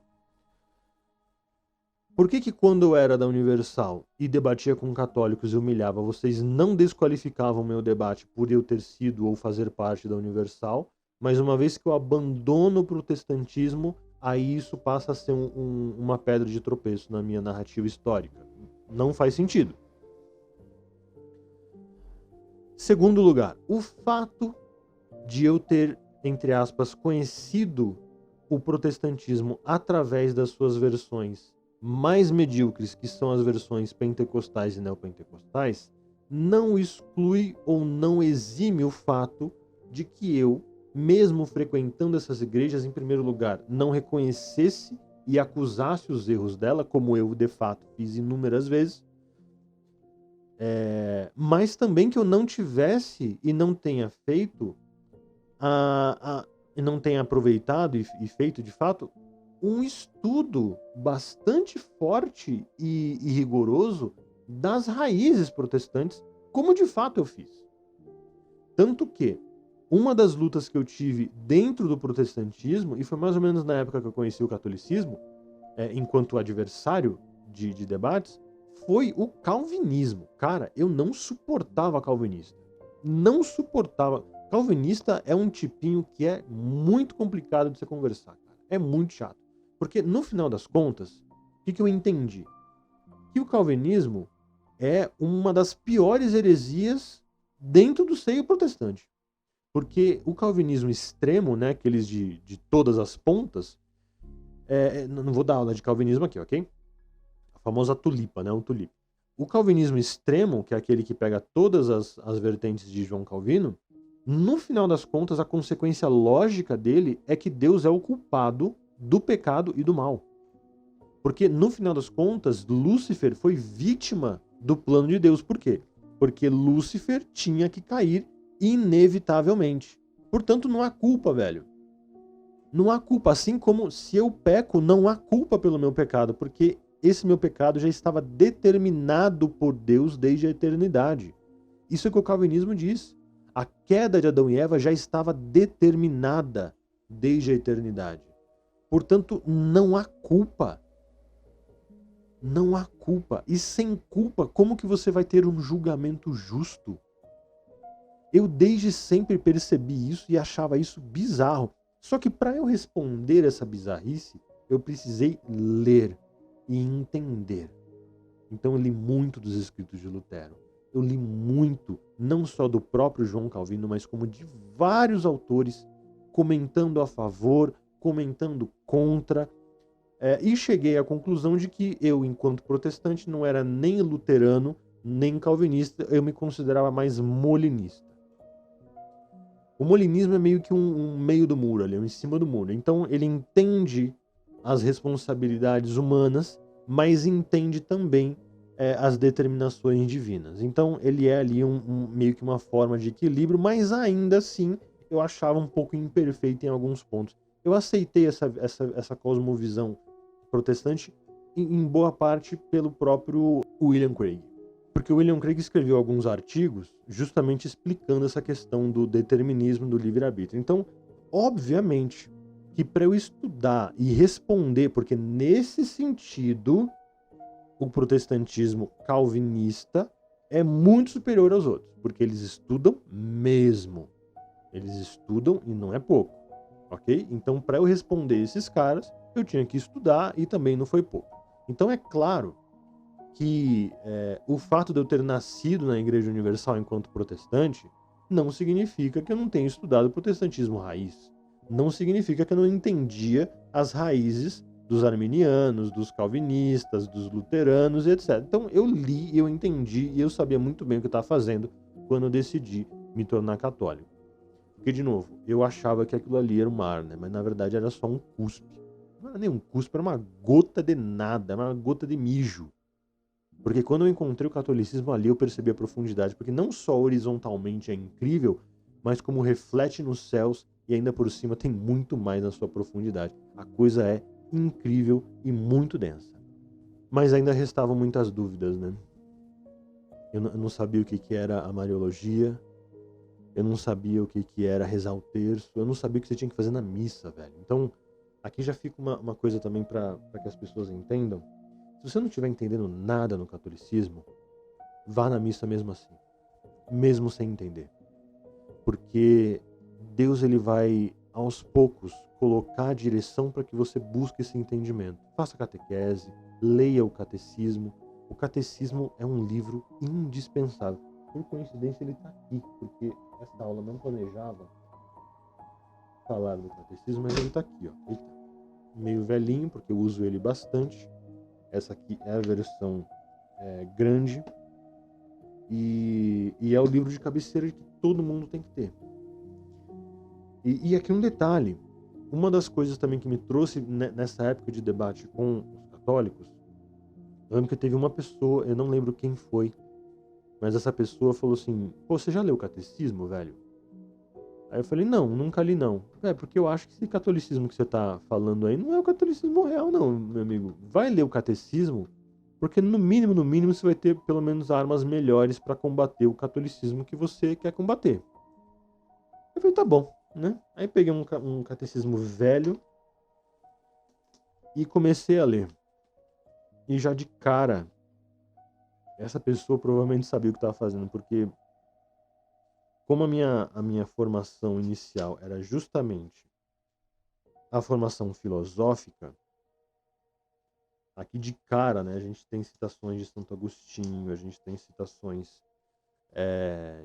Por que quando eu era da Universal e debatia com católicos e humilhava, vocês não desqualificavam meu debate por eu ter sido ou fazer parte da Universal, mas uma vez que eu abandono o protestantismo, aí isso passa a ser uma pedra de tropeço na minha narrativa histórica? Não faz sentido. Segundo lugar, o fato de eu ter, entre aspas, conhecido o protestantismo através das suas versões mais medíocres, que são as versões pentecostais e neopentecostais, não exclui ou não exime o fato de que eu, mesmo frequentando essas igrejas, em primeiro lugar, não reconhecesse e acusasse os erros dela, como eu de fato fiz inúmeras vezes, mas também que eu não tivesse e não tenha feito e não tenha aproveitado e feito de fato um estudo bastante forte e rigoroso das raízes protestantes, como de fato eu fiz. Tanto que uma das lutas que eu tive dentro do protestantismo, e foi mais ou menos na época que eu conheci o catolicismo, enquanto adversário de debates, foi o calvinismo. Cara, eu não suportava calvinista. Não suportava. Calvinista é um tipinho que é muito complicado de você conversar, cara. É muito chato. Porque, no final das contas, o que eu entendi? Que o calvinismo é uma das piores heresias dentro do seio protestante. Porque o calvinismo extremo, né, aqueles de todas as pontas, não vou dar aula de calvinismo aqui, ok? A famosa tulipa, né, o tulipe. O calvinismo extremo, que é aquele que pega todas as vertentes de João Calvino, no final das contas, a consequência lógica dele é que Deus é o culpado do pecado e do mal. Porque, no final das contas, Lúcifer foi vítima do plano de Deus. Por quê? Porque Lúcifer tinha que cair inevitavelmente. Portanto, não há culpa, velho. Não há culpa. Assim como se eu peco, não há culpa pelo meu pecado, porque esse meu pecado já estava determinado por Deus desde a eternidade. Isso é o que o calvinismo diz. A queda de Adão e Eva já estava determinada desde a eternidade. Portanto, não há culpa. Não há culpa. E sem culpa, como que você vai ter um julgamento justo? Eu desde sempre percebi isso e achava isso bizarro. Só que para eu responder essa bizarrice, eu precisei ler e entender. Então eu li muito dos escritos de Lutero. Eu li muito, não só do próprio João Calvino, mas como de vários autores, comentando a favor, comentando contra, e cheguei à conclusão de que eu, enquanto protestante, não era nem luterano, nem calvinista, eu me considerava mais molinista. O molinismo é meio que um meio do muro ali, em cima do muro. Então ele entende as responsabilidades humanas, mas entende também as determinações divinas. Então ele é ali meio que uma forma de equilíbrio, mas ainda assim eu achava um pouco imperfeito em alguns pontos. Eu aceitei essa cosmovisão protestante em boa parte pelo próprio William Craig. Porque o William Craig escreveu alguns artigos justamente explicando essa questão do determinismo do livre-arbítrio. Então, obviamente, que para eu estudar e responder, porque nesse sentido o protestantismo calvinista é muito superior aos outros, porque eles estudam mesmo. Eles estudam e não é pouco, ok? Então, para eu responder esses caras, eu tinha que estudar e também não foi pouco. Então, é claro que o fato de eu ter nascido na Igreja Universal enquanto protestante não significa que eu não tenha estudado o protestantismo raiz. Não significa que eu não entendia as raízes dos arminianos, dos calvinistas, dos luteranos, etc. Então eu li, eu entendi e eu sabia muito bem o que eu estava fazendo quando eu decidi me tornar católico. Porque, de novo, eu achava que aquilo ali era um mar, né? Mas na verdade era só um cuspe. Não era nem um cuspe, era uma gota de nada, era uma gota de mijo. Porque quando eu encontrei o catolicismo ali, eu percebi a profundidade. Porque não só horizontalmente é incrível, mas como reflete nos céus e ainda por cima tem muito mais na sua profundidade. A coisa é incrível e muito densa. Mas ainda restavam muitas dúvidas, né? Eu não sabia o que era a Mariologia, eu não sabia o que era rezar o terço, eu não sabia o que você tinha que fazer na missa, velho. Então, aqui já fica uma coisa também para que as pessoas entendam. Se você não estiver entendendo nada no catolicismo, vá na missa mesmo assim, mesmo sem entender. Porque Deus ele vai, aos poucos, colocar a direção para que você busque esse entendimento. Faça catequese, leia o catecismo. O catecismo é um livro indispensável. Por coincidência, ele está aqui, porque essa aula não planejava falar do catecismo, mas ele está aqui, ó. Ele tá meio velhinho, porque eu uso ele bastante. Essa aqui é a versão grande e é o livro de cabeceira que todo mundo tem que ter. E aqui um detalhe, uma das coisas também que me trouxe nessa época de debate com os católicos, eu lembro que teve uma pessoa, eu não lembro quem foi, mas essa pessoa falou assim: pô, você já leu o catecismo, velho? Aí eu falei: não, nunca li não. Porque eu acho que esse catolicismo que você tá falando aí não é o catolicismo real não, meu amigo. Vai ler o catecismo, porque no mínimo você vai ter pelo menos armas melhores para combater o catolicismo que você quer combater. Eu falei: tá bom, né? Aí peguei um catecismo velho e comecei a ler. E já de cara, essa pessoa provavelmente sabia o que estava fazendo, porque como a minha formação inicial era justamente a formação filosófica, aqui de cara, né, a gente tem citações de Santo Agostinho, a gente tem citações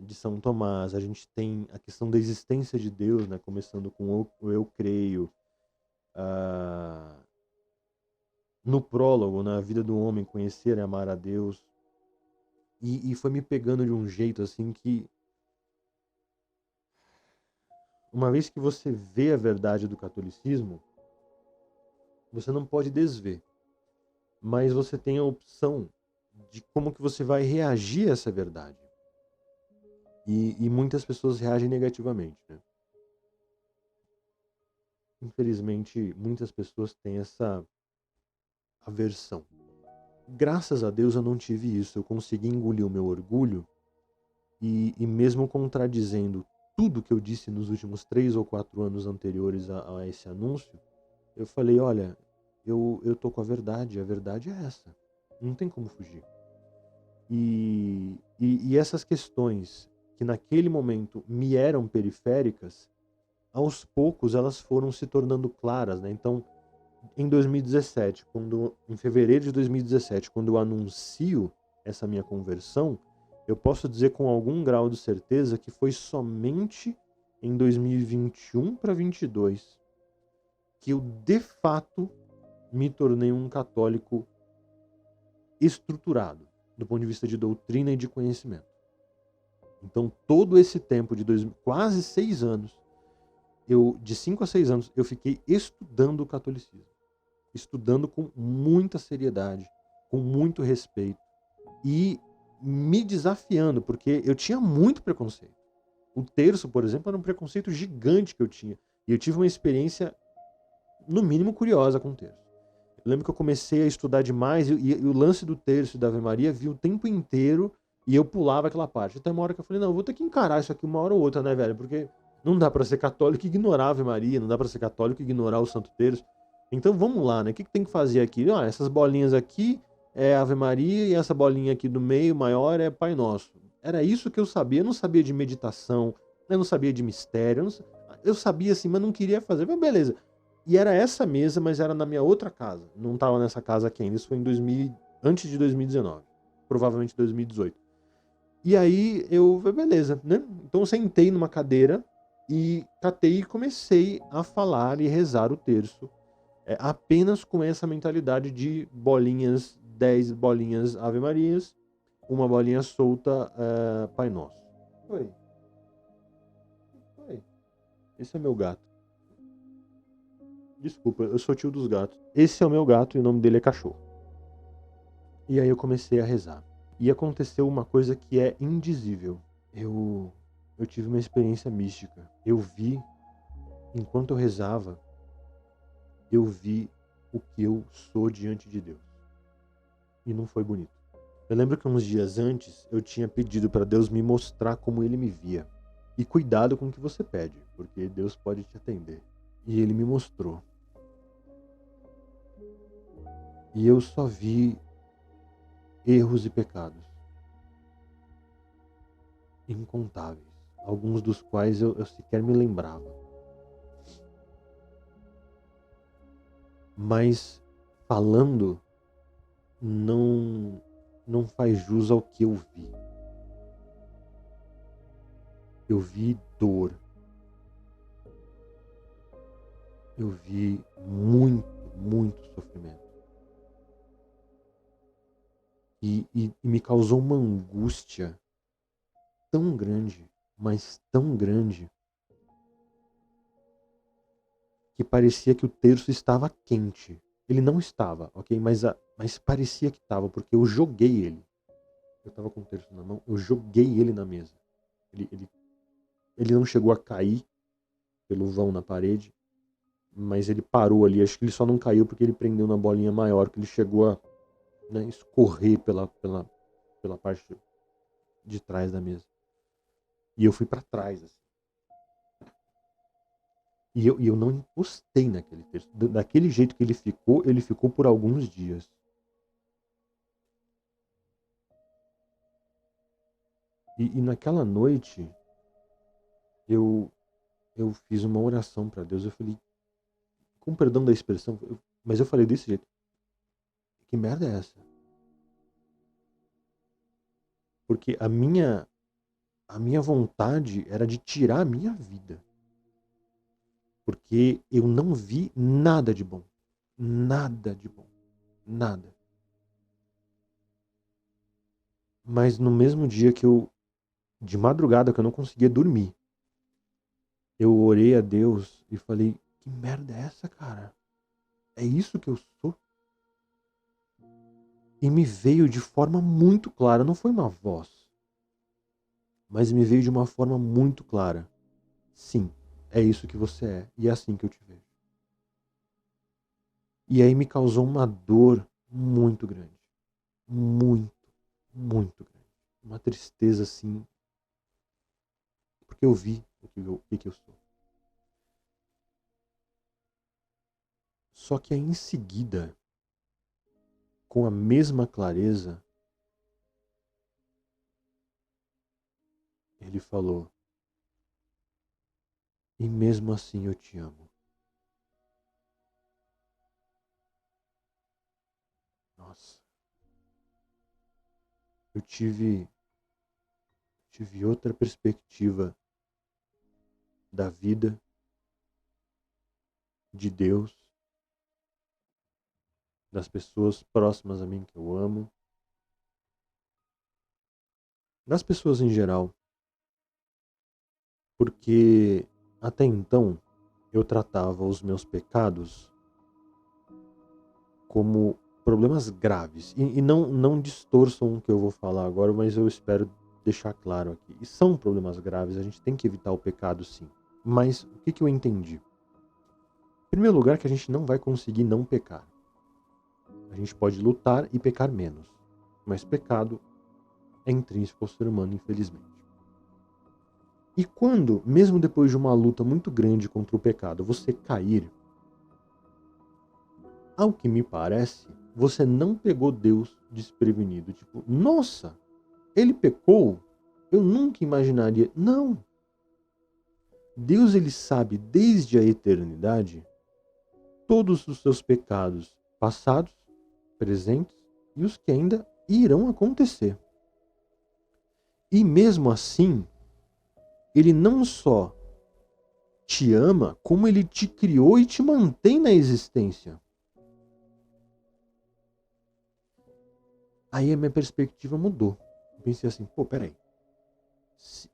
de São Tomás, a gente tem a questão da existência de Deus, né, começando com o eu creio, ah, no prólogo, na vida do homem, conhecer e amar a Deus, e foi me pegando de um jeito assim que, uma vez que você vê a verdade do catolicismo, você não pode desver, mas você tem a opção de como que você vai reagir a essa verdade. E muitas pessoas reagem negativamente, né? Infelizmente, muitas pessoas têm essa aversão. Graças a Deus eu não tive isso. Eu consegui engolir o meu orgulho e mesmo contradizendo tudo que eu disse nos últimos 3 ou 4 anos anteriores a esse anúncio, eu falei: olha, eu tô com a verdade é essa. Não tem como fugir. E essas questões que naquele momento me eram periféricas, aos poucos elas foram se tornando claras, né? Então, em 2017, em fevereiro de 2017, quando eu anuncio essa minha conversão, eu posso dizer com algum grau de certeza que foi somente em 2021 para 22 que eu de fato me tornei um católico estruturado do ponto de vista de doutrina e de conhecimento. Então, todo esse tempo de quase 6 anos, de 5 a 6 anos, eu fiquei estudando o catolicismo. Estudando com muita seriedade, com muito respeito e me desafiando, porque eu tinha muito preconceito. O terço, por exemplo, era um preconceito gigante que eu tinha. E eu tive uma experiência, no mínimo, curiosa com o terço. Eu lembro que eu comecei a estudar demais e o lance do terço e da Ave Maria vi o tempo inteiro E eu pulava aquela parte. Até uma hora que eu falei, não, eu vou ter que encarar isso aqui uma hora ou outra, né, velho? Porque não dá pra ser católico e ignorar a Ave Maria, não dá pra ser católico e ignorar o Santo Terço. Então vamos lá, né? O que tem que fazer aqui? Ah, essas bolinhas aqui é Ave Maria e essa bolinha aqui do meio, maior, é Pai Nosso. Era isso que eu sabia. Eu não sabia de meditação, eu não sabia de mistério. Eu sabia assim, mas não queria fazer. Mas beleza. E era essa mesa, mas era na minha outra casa. Não tava nessa casa aqui ainda. Isso foi em 2000, antes de 2019. Provavelmente 2018. E aí eu, beleza, né? Então eu sentei numa cadeira e catei e comecei a falar e rezar o terço, apenas com essa mentalidade de bolinhas, 10 bolinhas Ave Marias, uma bolinha solta, Pai Nosso. Oi, oi. Esse é meu gato. Desculpa, eu sou tio dos gatos. Esse é o meu gato e o nome dele é Cachorro. E aí eu comecei a rezar. E aconteceu uma coisa que é indizível. Eu tive uma experiência mística. Eu vi, enquanto eu rezava, eu vi o que eu sou diante de Deus. E não foi bonito. Eu lembro que uns dias antes eu tinha pedido para Deus me mostrar como ele me via. E cuidado com o que você pede, porque Deus pode te atender. E ele me mostrou. E eu só vi erros e pecados incontáveis, alguns dos quais eu sequer me lembrava. Mas falando não faz jus ao que eu vi. Eu vi dor. Eu vi muito, muito sofrimento. E me causou uma angústia tão grande, mas tão grande, que parecia que o terço estava quente. Ele não estava, ok? Mas parecia que estava, porque eu joguei ele. Eu estava com o terço na mão, eu joguei ele na mesa. Ele não chegou a cair pelo vão na parede, mas ele parou ali. Acho que ele só não caiu porque ele prendeu na bolinha maior, que ele chegou a, né, escorrer pela parte de trás da mesa. E eu fui para trás, assim. E eu não encostei naquele texto. Daquele jeito que ele ficou por alguns dias. E naquela noite, eu, eu fiz uma oração para Deus. Eu falei, com perdão da expressão, mas eu falei desse jeito. Que merda é essa? Porque a minha vontade era de tirar a minha vida. Porque eu não vi nada de bom. Nada de bom. Nada. Mas no mesmo dia de madrugada, que eu não conseguia dormir, eu orei a Deus e falei, que merda é essa, cara? É isso que eu sou? E me veio de forma muito clara, não foi uma voz, mas me veio de uma forma muito clara. Sim, é isso que você é, e é assim que eu te vejo. E aí me causou uma dor muito grande. Muito, muito grande. Uma tristeza assim, porque eu vi o que eu sou. Só que aí em seguida, com a mesma clareza, ele falou, e mesmo assim eu te amo. Nossa, eu tive outra perspectiva da vida, de Deus, das pessoas próximas a mim que eu amo, das pessoas em geral, porque até então eu tratava os meus pecados como problemas graves. E não distorçam o que eu vou falar agora, mas eu espero deixar claro aqui. E são problemas graves, a gente tem que evitar o pecado sim. Mas o que eu entendi? Em primeiro lugar, que a gente não vai conseguir não pecar. A gente pode lutar e pecar menos. Mas pecado é intrínseco ao ser humano, infelizmente. E quando, mesmo depois de uma luta muito grande contra o pecado, você cair, ao que me parece, você não pegou Deus desprevenido. Tipo, nossa, ele pecou? Eu nunca imaginaria. Não. Deus, ele sabe desde a eternidade todos os seus pecados passados, presentes e os que ainda irão acontecer. E mesmo assim, ele não só te ama, como ele te criou e te mantém na existência. Aí a minha perspectiva mudou. Eu pensei assim, pô, peraí.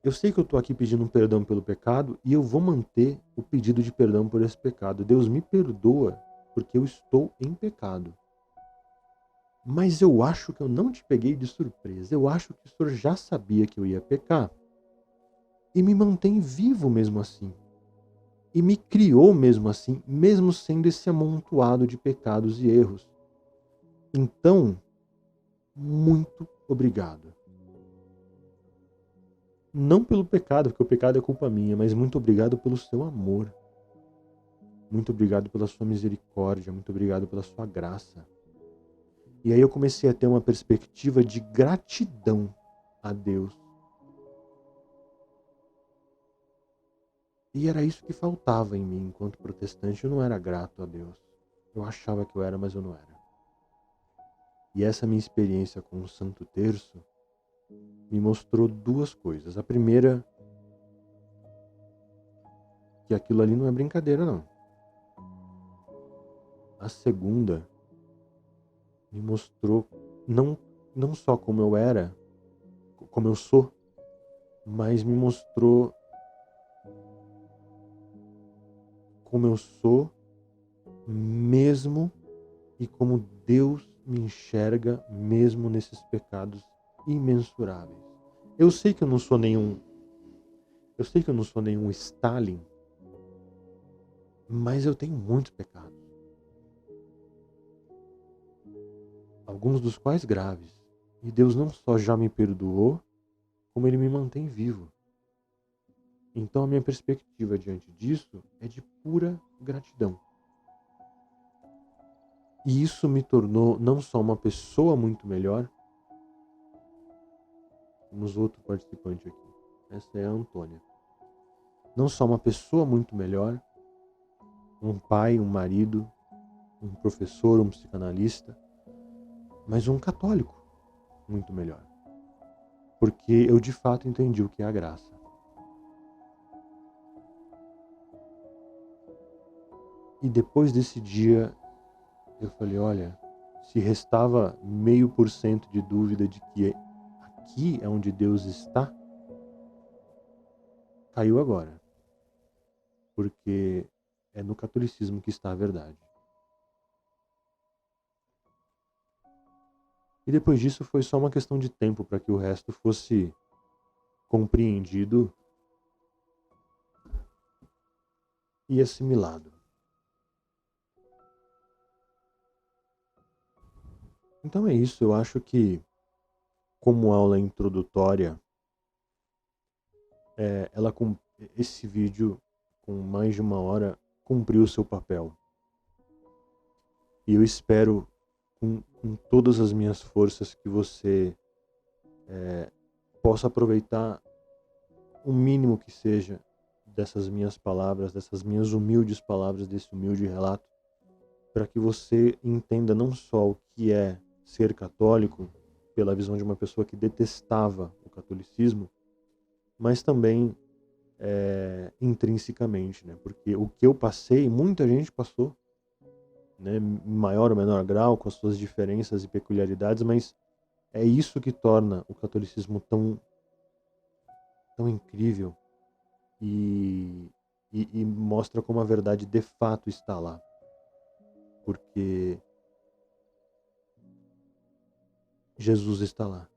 Eu sei que eu tô aqui pedindo um perdão pelo pecado e eu vou manter o pedido de perdão por esse pecado. Deus me perdoa porque eu estou em pecado. Mas eu acho que eu não te peguei de surpresa. Eu acho que o Senhor já sabia que eu ia pecar. E me mantém vivo mesmo assim. E me criou mesmo assim, mesmo sendo esse amontoado de pecados e erros. Então, muito obrigado. Não pelo pecado, porque o pecado é culpa minha, mas muito obrigado pelo seu amor. Muito obrigado pela sua misericórdia, muito obrigado pela sua graça. E aí eu comecei a ter uma perspectiva de gratidão a Deus. E era isso que faltava em mim enquanto protestante. Eu não era grato a Deus. Eu achava que eu era, mas eu não era. E essa minha experiência com o Santo Terço me mostrou duas coisas. A primeira, que aquilo ali não é brincadeira, não. A segunda, me mostrou não só como eu era, como eu sou, mas me mostrou como eu sou mesmo e como Deus me enxerga mesmo nesses pecados imensuráveis. Eu sei que eu não sou nenhum Stalin, mas eu tenho muitos pecados. Alguns dos quais graves. E Deus não só já me perdoou, como ele me mantém vivo. Então a minha perspectiva diante disso é de pura gratidão. E isso me tornou não só uma pessoa muito melhor. Temos outro participante aqui. Essa é a Antônia. Não só uma pessoa muito melhor, um pai, um marido, um professor, um psicanalista, mas um católico muito melhor. Porque eu de fato entendi o que é a graça. E depois desse dia, eu falei, olha, se restava 0,5% de dúvida de que aqui é onde Deus está, caiu agora. Porque é no catolicismo que está a verdade. E depois disso foi só uma questão de tempo para que o resto fosse compreendido e assimilado. Então é isso, eu acho que como aula introdutória, esse vídeo com mais de 1 hora cumpriu o seu papel. E eu espero com todas as minhas forças que você possa aproveitar o mínimo que seja dessas minhas palavras, dessas minhas humildes palavras, desse humilde relato, para que você entenda não só o que é ser católico, pela visão de uma pessoa que detestava o catolicismo, mas também intrinsecamente, né? Porque o que eu passei, muita gente passou, né? Em maior ou menor grau, com as suas diferenças e peculiaridades, mas é isso que torna o catolicismo tão incrível e mostra como a verdade de fato está lá. Porque Jesus está lá,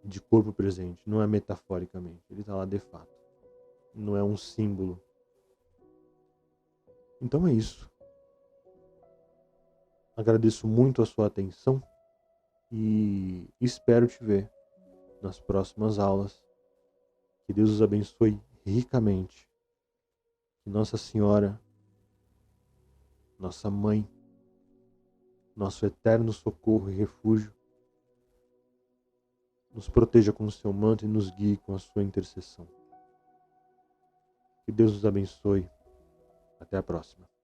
de corpo presente, não é metaforicamente, ele está lá de fato, não é um símbolo. Então é isso. Agradeço muito a sua atenção e espero te ver nas próximas aulas. Que Deus os abençoe ricamente. Que Nossa Senhora, nossa Mãe, nosso eterno socorro e refúgio, nos proteja com o seu manto e nos guie com a sua intercessão. Que Deus os abençoe. Até a próxima.